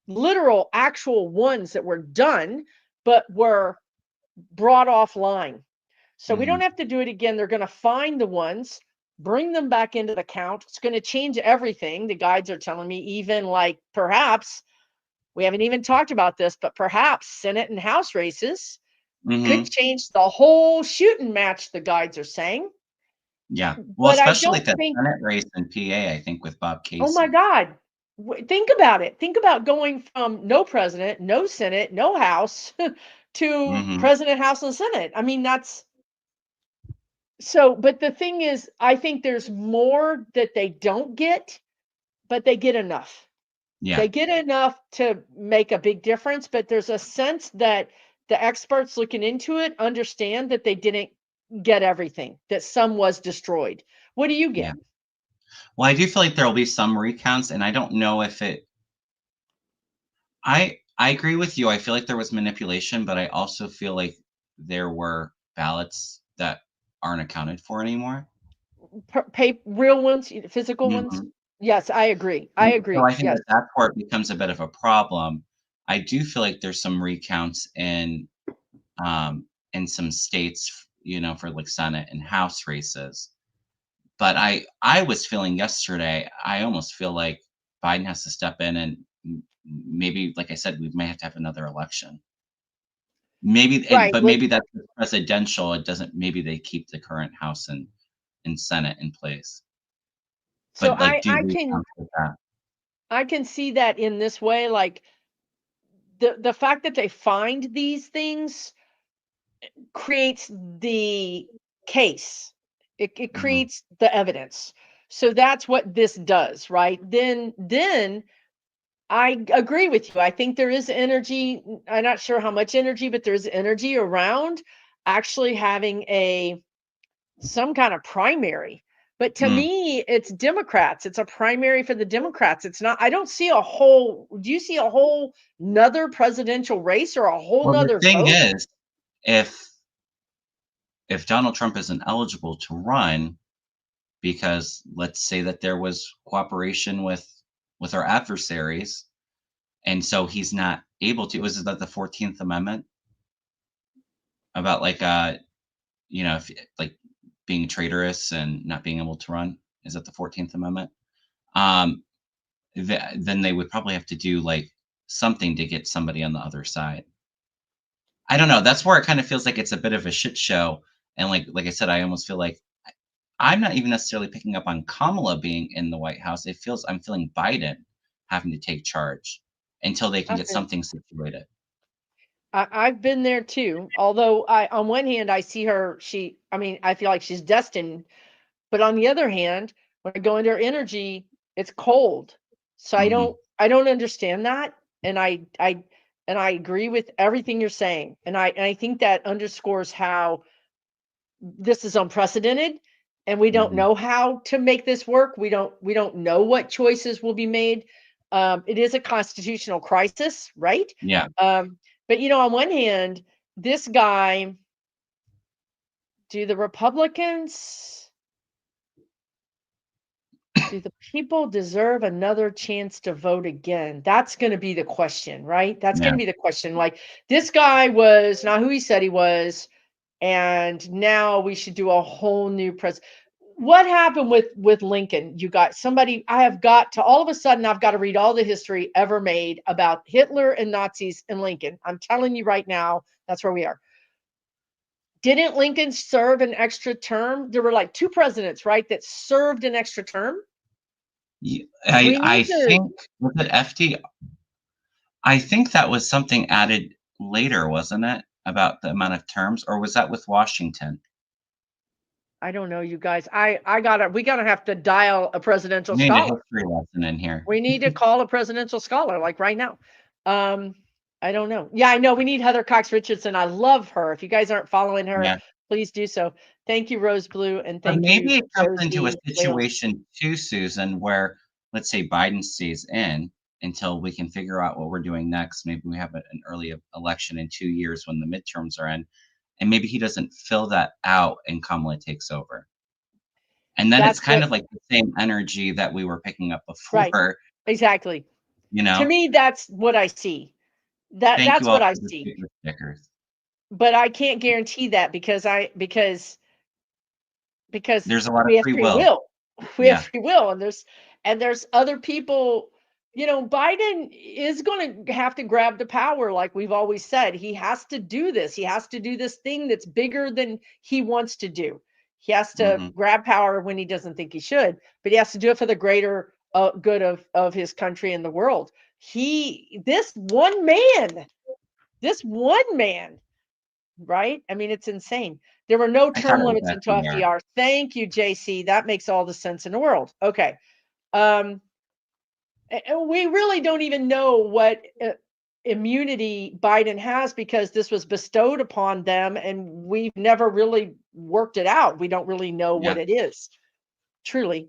literal, actual ones that were done, but were brought offline. So we don't have to do it again. They're going to find the ones, bring them back into the count. It's going to change everything. The guides are telling me, even like perhaps, we haven't even talked about this, but perhaps Senate and House races could change the whole shooting match, the guides are saying. Yeah. Well, But I especially don't that think, Senate race in PA, I think, with Bob oh my Casey. God, think about it. Think about going from no president, no Senate, no House to president, House, and Senate. I mean, that's so, but the thing is, I think there's more that they don't get, but they get enough. Yeah. They get enough to make a big difference, but there's a sense that the experts looking into it understand that they didn't get everything, that some was destroyed. What do you Yeah. get? Well, I do feel like there will be some recounts, and I don't know if it. I agree with you. I feel like there was manipulation, but I also feel like there were ballots that aren't accounted for anymore. Pay real ones, physical ones? Mhm. Yes, I agree. I And so agree. I think Yes. that that's where it becomes a bit of a problem. I do feel like there's some recounts in some states, for like Senate and House races. But I was feeling yesterday, I almost feel like Biden has to step in and maybe, like I said, we may have to have another election. Right. But Well, maybe that's presidential. It doesn't. Maybe they keep the current House and Senate in place, so but like I do I can recounts with that. I can see that in this way, like the fact that they find these things creates the case. It Mhm. creates the evidence. So that's what this does, right? Then I agree with you. I think there is energy. I'm not sure how much energy, but there's energy around actually having a some kind of primary. But to Mm. me, it's Democrats. It's a primary for the Democrats. It's not, I don't see a whole, do you see a whole nother presidential race or a whole Well, the nother thing vote? is, if if Donald Trump isn't eligible to run, because let's say that there was cooperation with our adversaries, and so he's not able to. Was that the 14th Amendment about like if, like being traitorous and not being able to run? Is that the 14th Amendment? Um, then they would probably have to do like something to get somebody on the other side. I don't know. That's where it kind of feels like it's a bit of a shit show. And like I said, I almost feel like I'm not even necessarily picking up on Kamala being in the White House. I'm feeling Biden having to take charge until they can I've get been, something situated. I've been there too. Although on one hand, I see her, I mean, I feel like she's destined, but on the other hand, when I go into her energy, it's cold. So Hmm. I don't understand that. And I agree with everything you're saying. And I think that underscores how this is unprecedented and we don't Hmm. know how to make this work. We don't know what choices will be made. It is a constitutional crisis, right? Yeah. But on one hand, this guy, do the Republicans, do the people deserve another chance to vote again? That's going to be the question, right? That's going Yeah. to be the question. Like, this guy was not who he said he was, and now we should do a whole new pres. What happened with Lincoln? You got somebody, I have got to, all of a sudden I've got to read all the history ever made about Hitler and Nazis and Lincoln. I'm telling you right now, that's where we are. Didn't Lincoln serve an extra term? There were like two presidents, right, that served an extra term. We I need to, think was it FD. I think that was something added later, wasn't it? About the amount of terms, or was that with Washington? I don't know, you guys. I gotta, we gotta have to dial a presidential We need a scholar. history lesson in here. We need to call a presidential scholar like right now. Um, I don't know. Yeah, I know we need Heather Cox Richardson. I love her. If you guys aren't following her, Yeah. please do so. Thank you, Rose Blue, and But thank you, maybe it comes into a Josie Wales. situation too, Susan, where let's say Biden stays in. until we can figure out what we're doing next. Maybe we have an early election in 2 years when the midterms are in, and maybe he doesn't fill that out and Kamala takes over. And then it's That's kind what, of like the same energy that we were picking up right. before, Exactly. you To know? me, that's what I see. Thank That's you all what I for the see. super stickers. But I can't guarantee that because There's a lot of we have free free will. will. We have Yeah. free will, and there's other people. Biden is going to have to grab the power, like we've always said. He has to do this. He has to do this thing that's bigger than he wants to do. He has to Hmm. grab power when he doesn't think he should, but he has to do it for the greater good of his country and the world. This one man, right? I mean, it's insane. There were no I thought term it was limits until FDR. FDR. Thank you, JC. That makes all the sense in the world. Okay. Um, and we really don't even know what immunity Biden has because this was bestowed upon them and we've never really worked it out. We don't really know what Yeah. it is. Truly.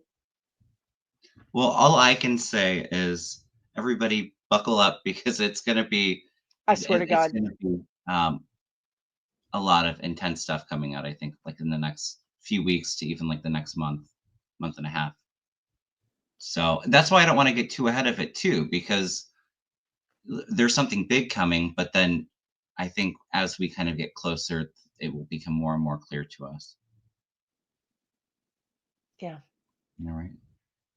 Well, all I can say is everybody buckle up because it's going to be I swear to it's God. going to be a lot of intense stuff coming out, I think, like in the next few weeks to even like the next month and a half. So that's why I don't want to get too ahead of it too, because there's something big coming, but then I think as we kind of get closer, it will become more and more clear to us. Yeah. All right.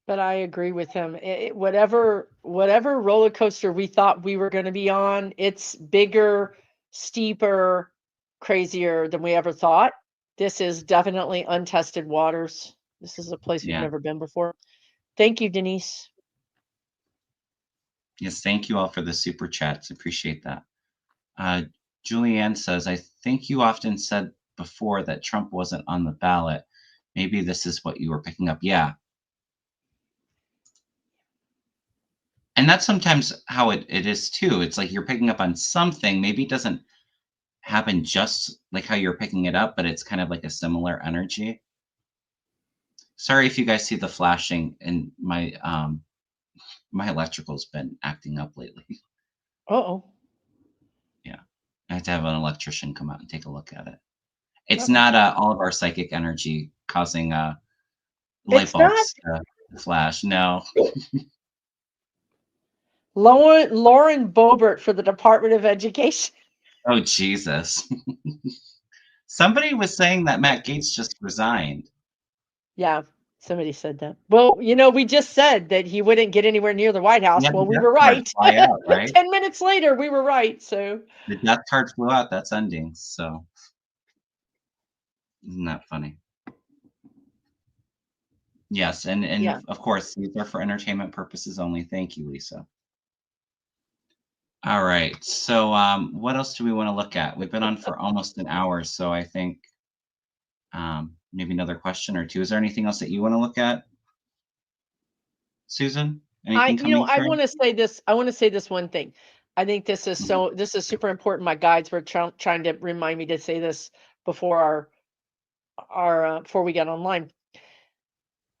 But I agree with him. Whatever roller coaster we thought we were going to be on, it's bigger, steeper, crazier than we ever thought. This is definitely untested waters. This is a place we've Yeah. never been before. Thank you, Denise. Yes. Thank you all for the super chats. Appreciate that. Julianne says, I think you often said before that Trump wasn't on the ballot. Maybe this is what you were picking up. Yeah. And that's sometimes how it is too. It's like you're picking up on something. Maybe it doesn't happen just like how you're picking it up, but it's kind of like a similar energy. Sorry if you guys see the flashing, and my electrical's been acting up lately. Uh-oh. Yeah. I have to have an electrician come out and take a look at it. It's Okay. not all of our psychic energy causing light It's not bulbs to flash. No. Lauren Boebert for the Department of Education. Oh, Jesus. Somebody was saying that Matt Gaetz just resigned. Yeah, somebody said that. Well, we just said that he wouldn't get anywhere near the White House. Yeah, Well, the we death were card right. fly out, right? 10 minutes later, we were right. So, The death card flew out. That's ending. So, isn't that funny? Yes, and yeah. of course, these are for entertainment purposes only. Thank you, Lisa. All right. So, what else do we want to look at? We've been on for almost an hour, so I think maybe another question or two. Is there anything else that you want to look at, Susan? Anything coming I through? want to say this. I want to say this one thing. I think this is super important. My guides were trying to remind me to say this before before we got online.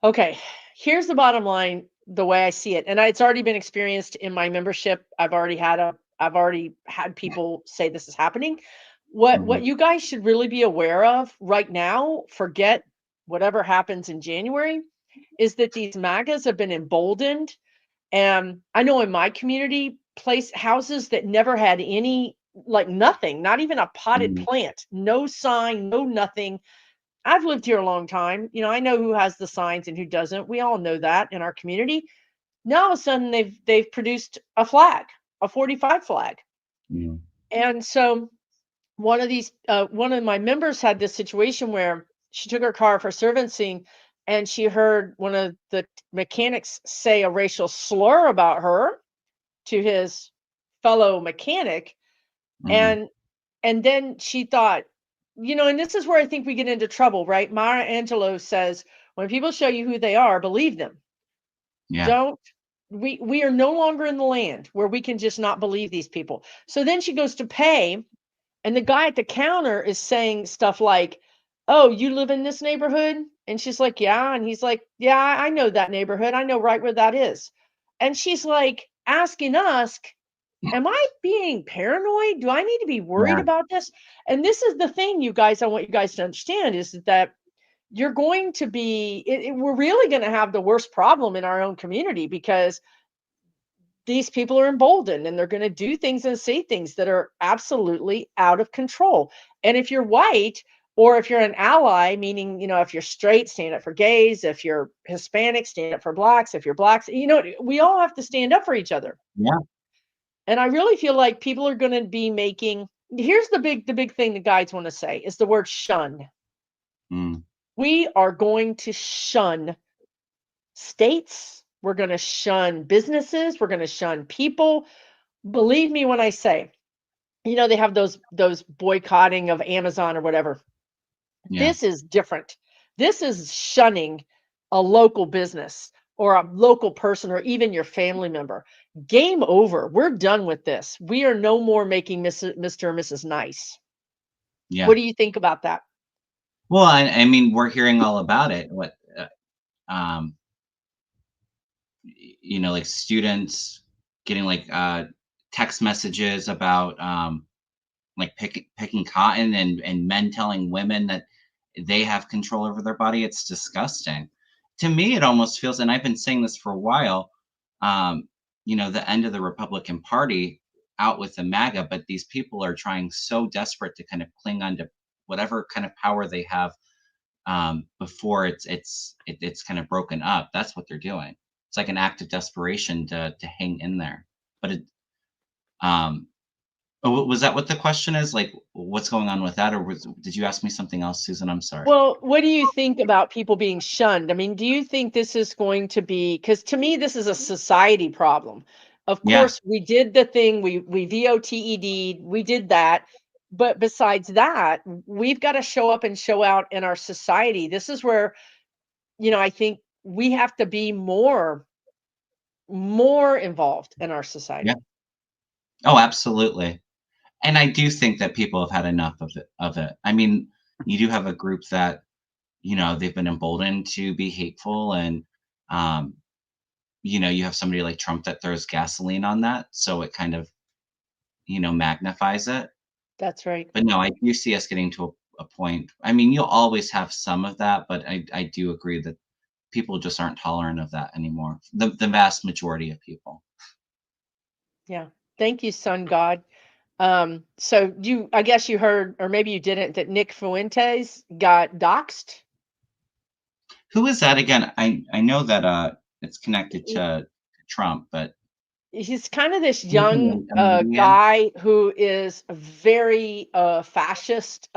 Okay, here's the bottom line, the way I see it, and it's already been experienced in my membership. I've already had people say this is happening. What Mhm. you guys should really be aware of right now, forget whatever happens in January, is that these MAGAs have been emboldened. And I know in my community, houses that never had any, like nothing, not even a potted Mhm. plant, no sign, no nothing. I've lived here a long time. I know who has the signs and who doesn't. We all know that in our community. Now all of a sudden they've produced a flag, a 45 flag. Mhm. And so one of my members had this situation where she took her car for servicing and she heard one of the mechanics say a racial slur about her to his fellow mechanic. Mhm. And then she thought, and this is where I think we get into trouble, right? Maya Angelou says, when people show you who they are, believe them. Yeah. Don't we are no longer in the land where we can just not believe these people. So then she goes to pay, and the guy at the counter is saying stuff like, "Oh, you live in this neighborhood?" And she's like, "Yeah." And he's like, "Yeah, I know that neighborhood. I know right where that is." And she's like, asking us, am I being paranoid? Do I need to be worried Yeah. about this? And this is the thing, you guys, I want you guys to understand is that you're going to be, we're really going to have the worst problem in our own community because these people are emboldened and they're going to do things and say things that are absolutely out of control. And if you're white, or if you're an ally, meaning, if you're straight, stand up for gays. If you're Hispanic, stand up for blacks. If you're blacks, we all have to stand up for each other. Yeah. And I really feel like people are going to be making, here's the big thing the guides want to say is the word shun. Mm. We are going to shun states. We're going to shun businesses. We're going to shun people. Believe me when I say, they have those boycotting of Amazon or whatever. Yeah. This is different. This is shunning a local business or a local person or even your family member. Game over. We're done with this. We are no more making Mr. and Mrs. Nice. Yeah. What do you think about that? Well, I mean, we're hearing all about it. What, um, like students getting like text messages about like picking cotton, and men telling women that they have control over their body. It's disgusting. To me, it almost feels, and I've been saying this for a while, the end of the Republican Party out with the MAGA, but these people are trying so desperate to kind of cling on to whatever kind of power they have before it's kind of broken up. That's what they're doing. It's like an act of desperation to hang in there. But it, um, was that what the question is? Like, what's going on with that, or did you ask me something else, Susan? I'm sorry. Well, what do you think about people being shunned? I mean, do you think this is going to be, because to me, this is a society problem. Of Yeah, course, we did the thing, we VOTED'd, we did that. But besides that, we've got to show up and show out in our society. This is where, I think we have to be more involved in our yeah. society. Oh, absolutely. And I do think that people have had enough of it. I mean, you do have a group that, they've been emboldened to be hateful, and um, you have somebody like Trump that throws gasoline on that, so it kind of, magnifies it. That's right. But no, I do see us getting to a point. I mean, you'll always have some of that, but I do agree that people just aren't tolerant of that anymore. The vast majority of people. Yeah. Thank you, Sun God. So I guess you heard, or maybe you didn't, that Nick Fuentes got doxxed. Who is that again? I know that it's connected He- to Trump, but He's kind of this he's young a comedian. guy who is very fascist.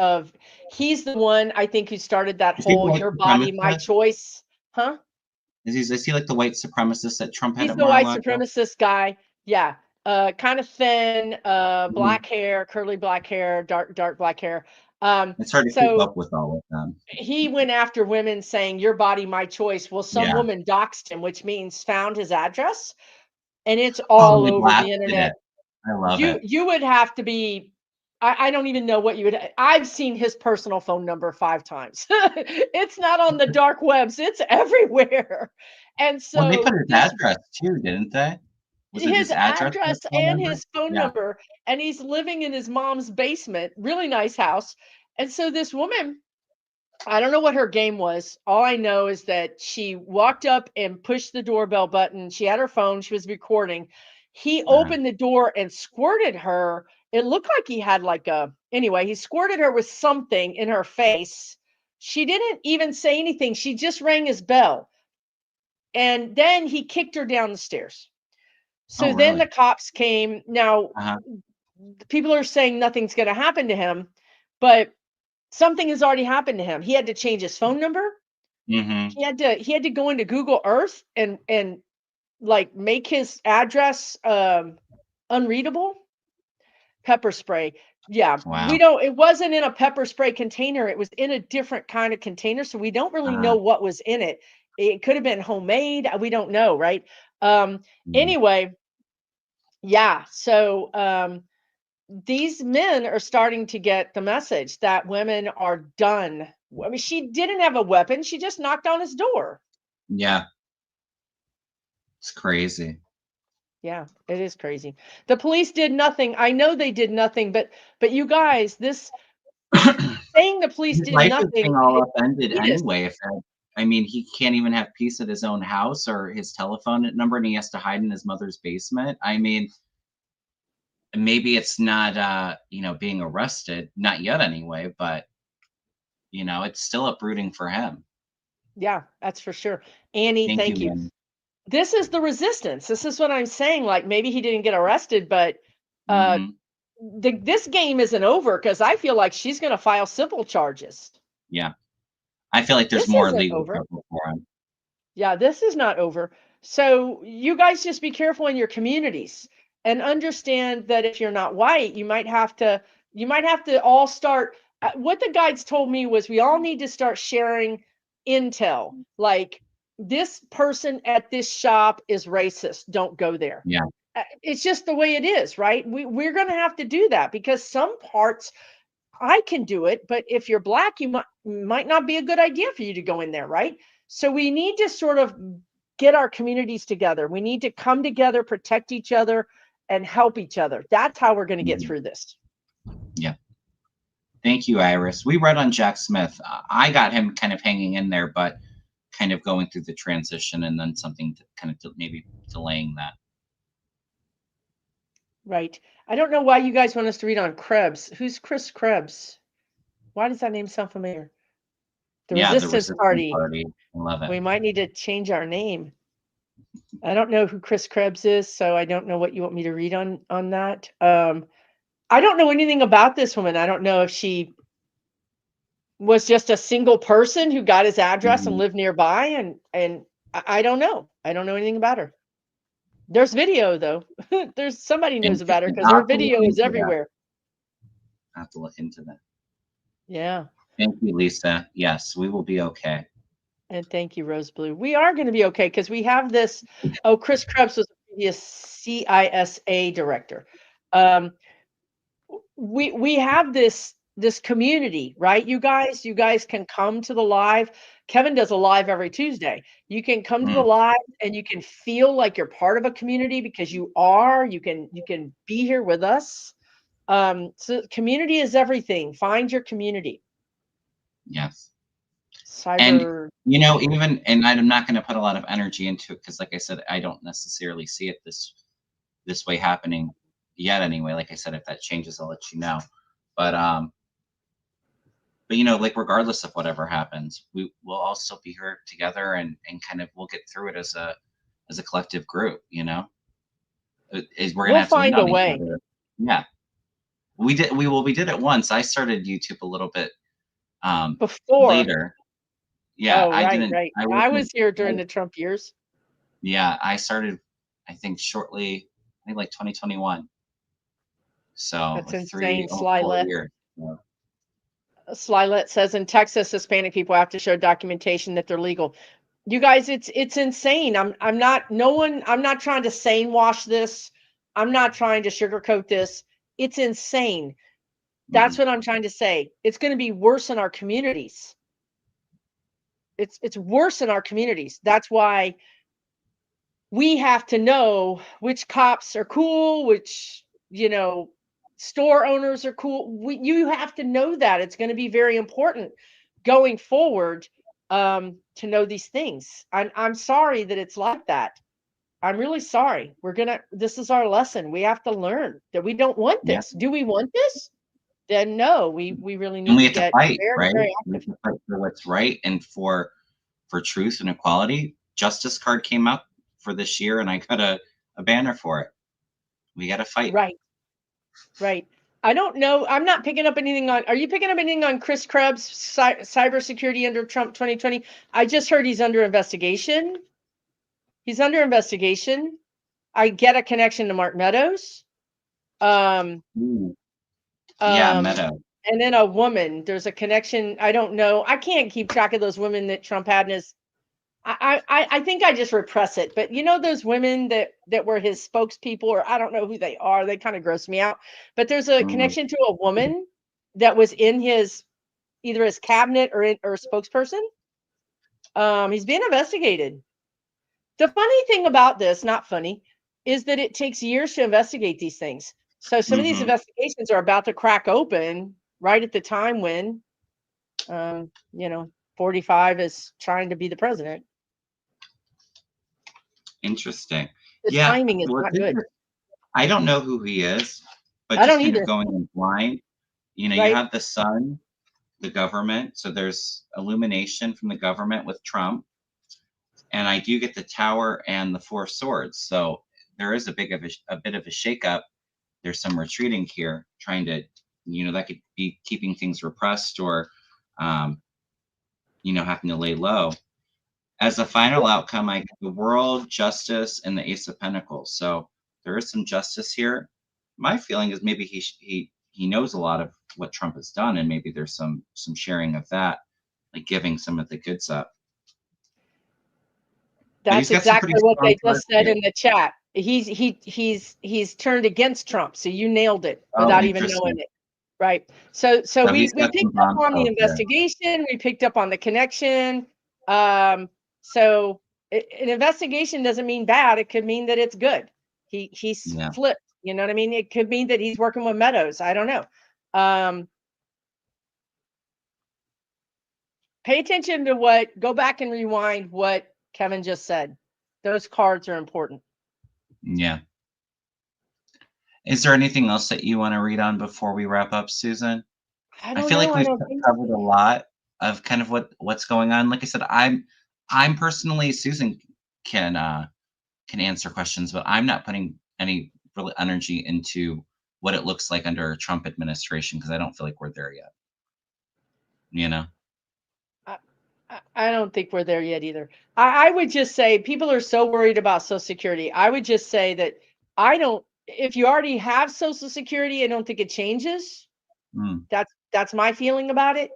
He's the one I think who started that Is he the whole white "your body, my supremacist? choice," huh? Is he like the white supremacist that Trump had He's at the white Mar-a-Lago? supremacist guy. Yeah. Kind of thin, Mhm. black hair, curly black hair, dark black hair. Um, It's hard to keep so up with all of them. he went after women saying your body, my choice. Well, some Yeah. woman doxed him, which means found his address, and it's Oh, all they over the blasted internet. it. I love You it. you would have to be, I don't even know what you would, I've seen his personal phone number 5 times. It's not on the dark webs, it's everywhere. And Well, they so put his this address too, didn't they? Was it his his address and his address phone and number? his phone Yeah. number, and he's living in his mom's basement, really nice house. And so this woman, I don't know what her game was. All I know is that she walked up and pushed the doorbell button. She had her phone, she was recording. He Uh, opened the door and squirted her. It looked like he had like he squirted her with something in her face. She didn't even say anything. She just rang his bell. And then he kicked her down the stairs. oh, So then the really? cops came. Now, Uh-huh. people are saying nothing's going to happen to him, but something has already happened to him. He had to change his phone number. Mhm. He had to go into Google Earth and like make his address unreadable. Pepper spray. Yeah, we Wow. don't, it wasn't in a pepper spray container. It was in a different kind of container, so we don't really Uh, know what was in it. It could have been homemade. We don't know, right? mm, Anyway, yeah. So these men are starting to get the message that women are done. I mean, she didn't have a weapon. She just knocked on his door. yeah, it's crazy. Yeah, it is crazy. The police did nothing. I know they did nothing, but you guys, this saying the police His did life is nothing, being all upended it is. anyway. If that, I mean, he can't even have peace at his own house or his telephone number, and he has to hide in his mother's basement. I mean, maybe it's not, being arrested, not yet anyway, but it's still uprooting for him. Yeah, that's for sure. Annie, Thank you, thank you. Lynn. This is the resistance. This is what I'm saying. Like maybe he didn't get arrested, but uh Hmm. this game isn't over because I feel like she's going to file civil charges. Yeah, I feel like there's This more isn't legal over. trouble for him. Yeah, this is not over. So you guys just be careful in your communities and understand that if you're not white, you might have to all start what the guides told me was we all need to start sharing intel. Like this person at this shop is racist. Don't go there. Yeah, It's just the way it is, right? We're going to have to do that because some parts I can do it, but if you're black, you might not be a good idea for you to go in there, right? So we need to sort of get our communities together. We need to come together, protect each other, and help each other. That's how we're going to get mhm, through this. yeah. Thank you, Iris. We read on Jack Smith. I got him kind of hanging in there, but kind of going through the transition and then something to kind of maybe delaying that. Right. I don't know why you guys want us to read on Krebs. Who's Chris Krebs? Why does that name sound familiar? The Yeah, the Resistance Resistance Party. Party. I love it. We might need to change our name. I don't know who Chris Krebs is, so I don't know what you want me to read on that. I don't know anything about this woman. I don't know if she was just a single person who got his address and Mhm. lived nearby, and I don't know. I don't know anything about her. There's video though. There's somebody knows about her because I'll her have to look video is into that. everywhere. I'll have to look into that. Yeah. Thank you, Lisa. Yes, we will be okay. And thank you, Rose Blue. We are going to be okay because we have this. Oh, Chris Krebs was a previous CISA director. Um, we have this community, right? You guys can come to the live. Kevin does a live every Tuesday. You can come to the Mm, live and you can feel like you're part of a community because you can be here with us. So community is everything. Find your community. yes. And Cyber. even and I'm not going to put a lot of energy into it because, like I said, I don't necessarily see it this way happening yet. Anyway, like I said, if that changes, I'll let you know. But like regardless of whatever happens, we will all still be here together and kind of we'll get through it as a collective group. We're gonna We'll have to lean find a on each way. other. Yeah, we did it once. I started YouTube a little bit Before. later. Yeah, Oh, I right, didn't. right. I I was wasn't. here during the Trump years. Yeah, I started. I think shortly. I think like 2021. So That's like insane. almost 4 years. So, Slylet says in Texas, Hispanic people have to show documentation that they're legal. You guys, it's insane. I'm not no one. I'm not trying to sane wash this. I'm not trying to sugarcoat this. It's insane. That's mhm, what I'm trying to say. It's going to be worse in our communities. It's worse in our communities. That's why we have to know which cops are cool, which, store owners are cool. You have to know that. It's going to be very important going forward to know these things. I'm sorry that it's like that. I'm really sorry. This is our lesson. We have to learn that we don't want yeah, this. Do we want this? Then no, we really and need we to have to get fight, very, right? very We have active. to fight for what's right and for truth and equality. Justice card came up for this year, and I got a banner for it. We got to fight. Right. Right. I don't know. I'm not picking up anything on. Are you picking up anything on Chris Krebs, cybersecurity under Trump 2020? I just heard he's under investigation. He's under investigation. I get a connection to Mark Meadows. Um, Ooh, yeah, um, Meadow. and then a woman. There's a connection. I don't know. I can't keep track of those women that Trump had in his. I think I just repress it. But those women that were his spokespeople, or I don't know who they are. They kind of gross me out. But there's a Mhm, connection to a woman that was in his either his cabinet or a spokesperson. He's being investigated. The funny thing about this, not funny. is that it takes years to investigate these things. So some of these investigations are about to crack open right at the time when, 45 is trying to be the president. Interesting. The timing is not good. I don't know who he is, but I just don't kind either. of going in blind. You Right. have the sun, the government. So there's illumination from the government with Trump. And I do get the Tower and the Four Swords. So there is a bit of a shakeup. There's some retreating here, trying to, that could be keeping things repressed or, having to lay low. As a final outcome, I get the World, Justice, and the Ace of Pentacles. So there is some justice here. My feeling is maybe he knows a lot of what Trump has done, and maybe there's some sharing of that, like giving some of the goods up. That's exactly what they just said in the chat. He's turned against Trump, so you nailed it without even knowing it. Right. So we picked up on the investigation, we picked up on the connection. So an investigation doesn't mean bad, it could mean that it's good. He's flipped, you know what I mean? It could mean that he's working with Meadows. I don't know. Pay attention to go back and rewind what Kevin just said. Those cards are important. Yeah. Is there anything else that you want to read on before we wrap up, Susan? I feel like we've covered a lot of kind of what's going on. Like I said, I'm personally, Susan can answer questions, but I'm not putting any real energy into what it looks like under a Trump administration because I don't feel like we're there yet. I don't think we're there yet either. I would just say people are so worried about Social Security. I would just say that if you already have Social Security, I don't think it changes. That's my feeling about it.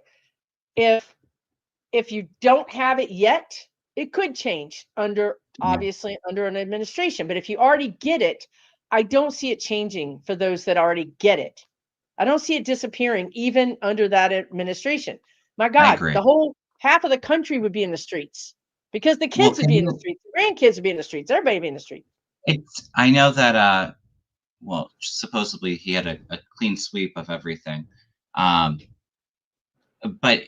If you don't have it yet, it could change obviously under an administration. But if you already get it, I don't see it changing for those that already get it. I don't see it disappearing even under that administration. My God, the whole half of the country would be in the streets because the kids would be in the streets, the grandkids would be in the streets, everybody would be in the street. I know that, supposedly he had a clean sweep of everything. But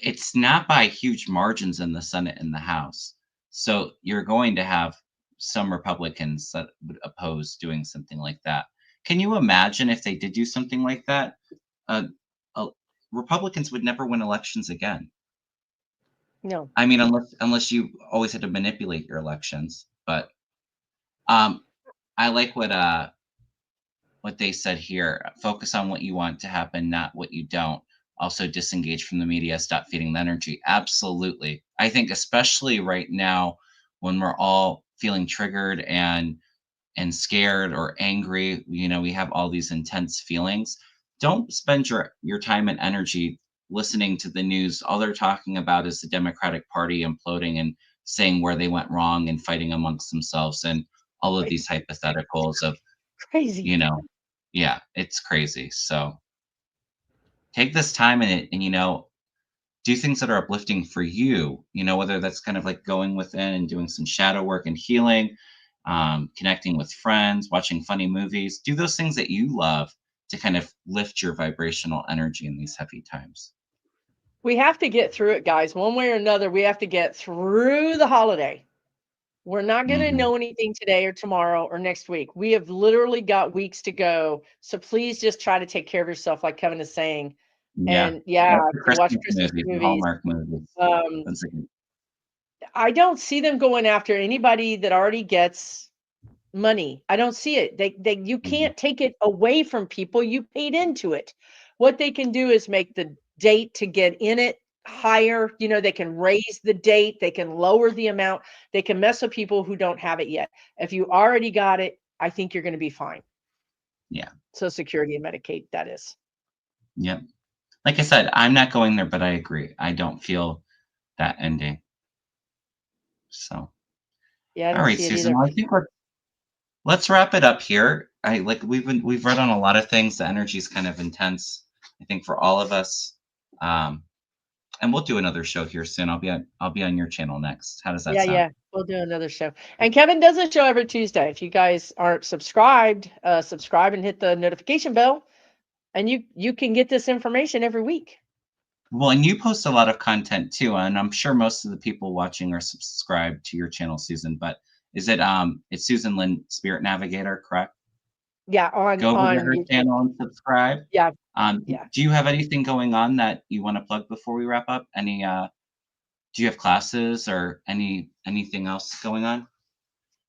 it's not by huge margins in the Senate and the House. So you're going to have some Republicans that would oppose doing something like that. Can you imagine if they did do something like that? Republicans would never win elections again. No. I mean, unless you always had to manipulate your elections. But I like what they said here. Focus on what you want to happen, not what you don't. Also disengage from the media, stop feeding the energy. Absolutely. I think especially right now when we're all feeling triggered and scared or angry, we have all these intense feelings. Don't spend your time and energy listening to the news. All they're talking about is the Democratic Party imploding and saying where they went wrong and fighting amongst themselves and all of these hypotheticals of crazy. Yeah, it's crazy. So take this time and do things that are uplifting for you, whether that's kind of like going within and doing some shadow work and healing, connecting with friends, watching funny movies. Do those things that you love to kind of lift your vibrational energy in these heavy times. We have to get through it, guys. One way or another, we have to get through the holiday. We're not going to know anything today or tomorrow or next week. We have literally got weeks to go. So please just try to take care of yourself, like Kevin is saying. And watch Christmas movies. Hallmark movies. I don't see them going after anybody that already gets money. I don't see it. You can't take it away from people. You paid into it. What they can do is make the date to get in it higher. They can raise the date, they can lower the amount, they can mess with people who don't have it yet. If you already got it, I think you're going to be fine. Yeah. Social Security and Medicaid, that is. Yep. Like I said, I'm not going there, but I agree. I don't feel that ending. So yeah, all right, Susan. Well, I think let's wrap it up here. We've read on a lot of things. The energy is kind of intense, I think, for all of us. And we'll do another show here soon. I'll be on your channel next. How does that sound? Yeah. We'll do another show. And Kevin does a show every Tuesday. If you guys aren't subscribed, subscribe and hit the notification bell, and you can get this information every week. Well, and you post a lot of content too, and I'm sure most of the people watching are subscribed to your channel, Susan. But is it it's Susan Lynn, Spirit Navigator, correct? Yeah, Go over to on her YouTube. channel and subscribe. Yeah, Um, yeah. do you have anything going on that you want to plug before we wrap up? Any do you have classes or anything else going on?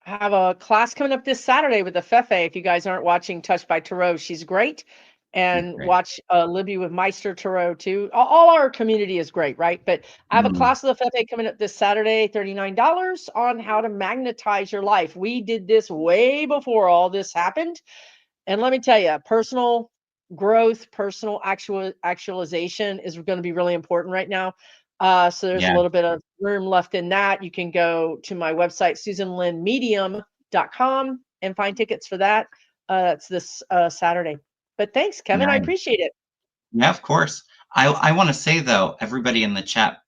I have a class coming up this Saturday with the Fefe. If you guys aren't watching Touched by Tarot, she's great. And Great. watch Libby with Meister Tarot too. All our community is great, right? But I have a Mm, class with the Fefe coming up this Saturday, $39 on how to magnetize your life. We did this way before all this happened. And let me tell you, personal growth, personal actualization is going to be really important right now. So there's a yeah, little bit of room left in that. You can go to my website, susanlynnmedium.com, and find tickets for that. That's this Saturday. But thanks, Kevin. I nice. appreciate it. Yeah, of course. I want to say though, everybody in the chat,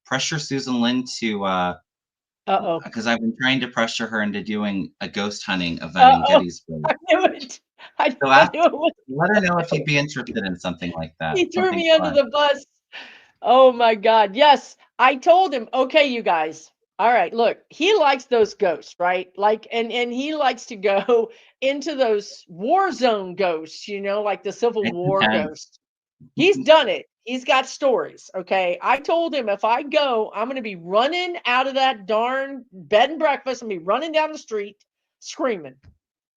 pressure Susan Lynn to Uh-oh. because I've been trying to pressure her into doing a ghost hunting event in Uh-oh. Gettysburg. I knew it. I So knew it was. let her know if you'd be interested in something like that. He threw Something me under fun. the bus. Oh my God. Yes. I told him, okay, you guys. All right, look, he likes those ghosts, right? Like, and he likes to go into those war zone ghosts, like the Civil It's War intense. ghosts. He's done it. He's got stories. Okay. I told him if I go, I'm going to be running out of that darn bed and breakfast and be running down the street screaming.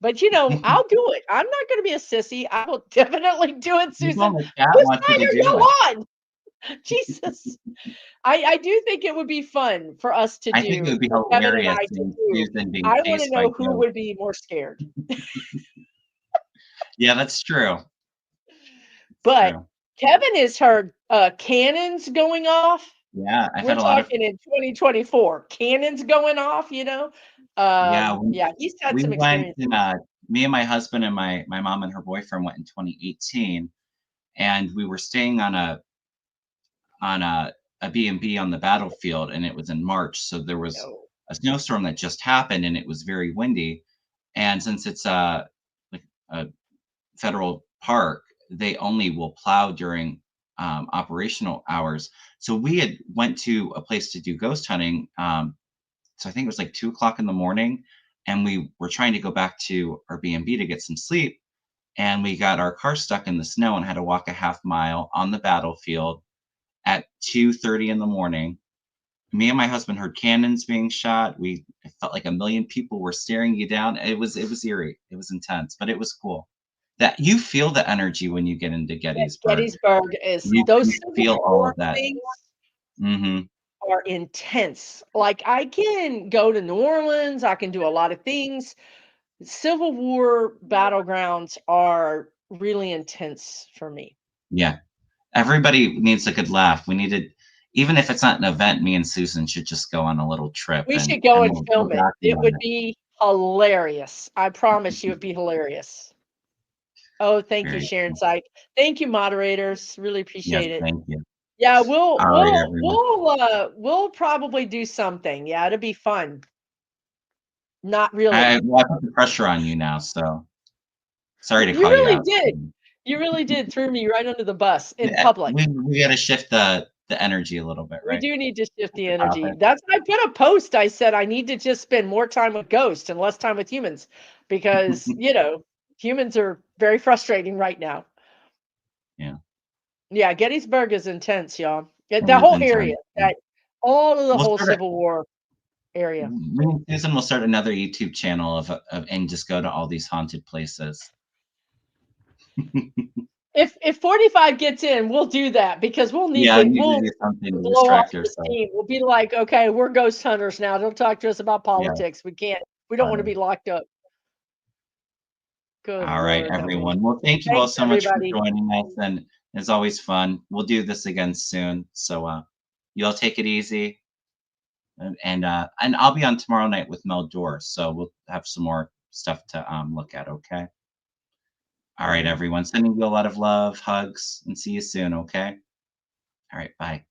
But I'll do it. I'm not going to be a sissy. I will definitely do it, People in Susan. the chat Whose want you side to are you do it. on? Jesus. I do think it would be fun for us to I think it do, would be for Kevin and hilarious I to seeing do. Susan being I want to chased by know who ghosts. would be more scared. Yeah, that's true. It's But true. Kevin has heard cannons going off. Yeah, I've We're had a lot of talking in 2024, cannons going off. yeah. Yeah, he's had We some went experience. in me and my husband and my mom and her boyfriend went in 2018, and we were staying on a B&B on the battlefield, and it was in March, so there was No. a snowstorm that just happened, and it was very windy. And since it's like a federal park, they only will plow during operational hours. So we had went to a place to do ghost hunting. So I think it was like 2 o'clock in the morning, and we were trying to go back to our B&B to get some sleep, and we got our car stuck in the snow and had to walk a half mile on the battlefield at 2:30 in the morning. Me and my husband heard cannons being shot. It felt like a million people were staring you down. It was eerie. It was intense, but it was cool. That you feel the energy when you get into Gettysburg. Gettysburg is You those Civil feel all War of that. things Mhm. are intense. Like I can go to New Orleans, I can do a lot of things. Civil War battlegrounds are really intense for me. Yeah. Everybody needs a good laugh. We needed even if it's not an event, me and Susan should just go on a little trip We and should go and and we'll film it. It document would it. be hilarious. I promise you it'd be hilarious. Oh, thank you, Very Sharon cool. Syke. Thank you, moderators. Really Yes, appreciate it. thank you. Yeah, we'll All right, we'll everyone. we'll probably do something. Yeah, it'll be fun. Not really. I put the pressure on you now, so sorry to You call you really out. did. You really did throw me right under the bus in Yeah, public. we gotta shift the energy a little bit, We right? do need to shift the The energy. topic. That's I put a post. I said I need to just spend more time with ghosts and less time with humans because, humans are very frustrating right now. Yeah, Yeah, Gettysburg is intense, y'all. it That was whole intense. area, that all of the We'll whole start Civil War area. me and Susan will start another YouTube channel of and just go to all these haunted places. If 45 gets in, we'll do that because we'll need Yeah, to we need to we'll do something to blow off distract the ourselves. steam. We'll be like, okay, we're ghost hunters now. Don't talk to us about Yeah, politics. We don't want to funny. be locked up. Good All right, Lord help me. everyone. Well, thank you all Thanks, so much for everybody. joining us, and it's always fun. We'll do this again soon. So you all take it easy. And I'll be on tomorrow night with Mel Dore, so we'll have some more stuff to look at. Okay. All right, everyone. Sending you a lot of love, hugs, and see you soon. Okay. All right. Bye.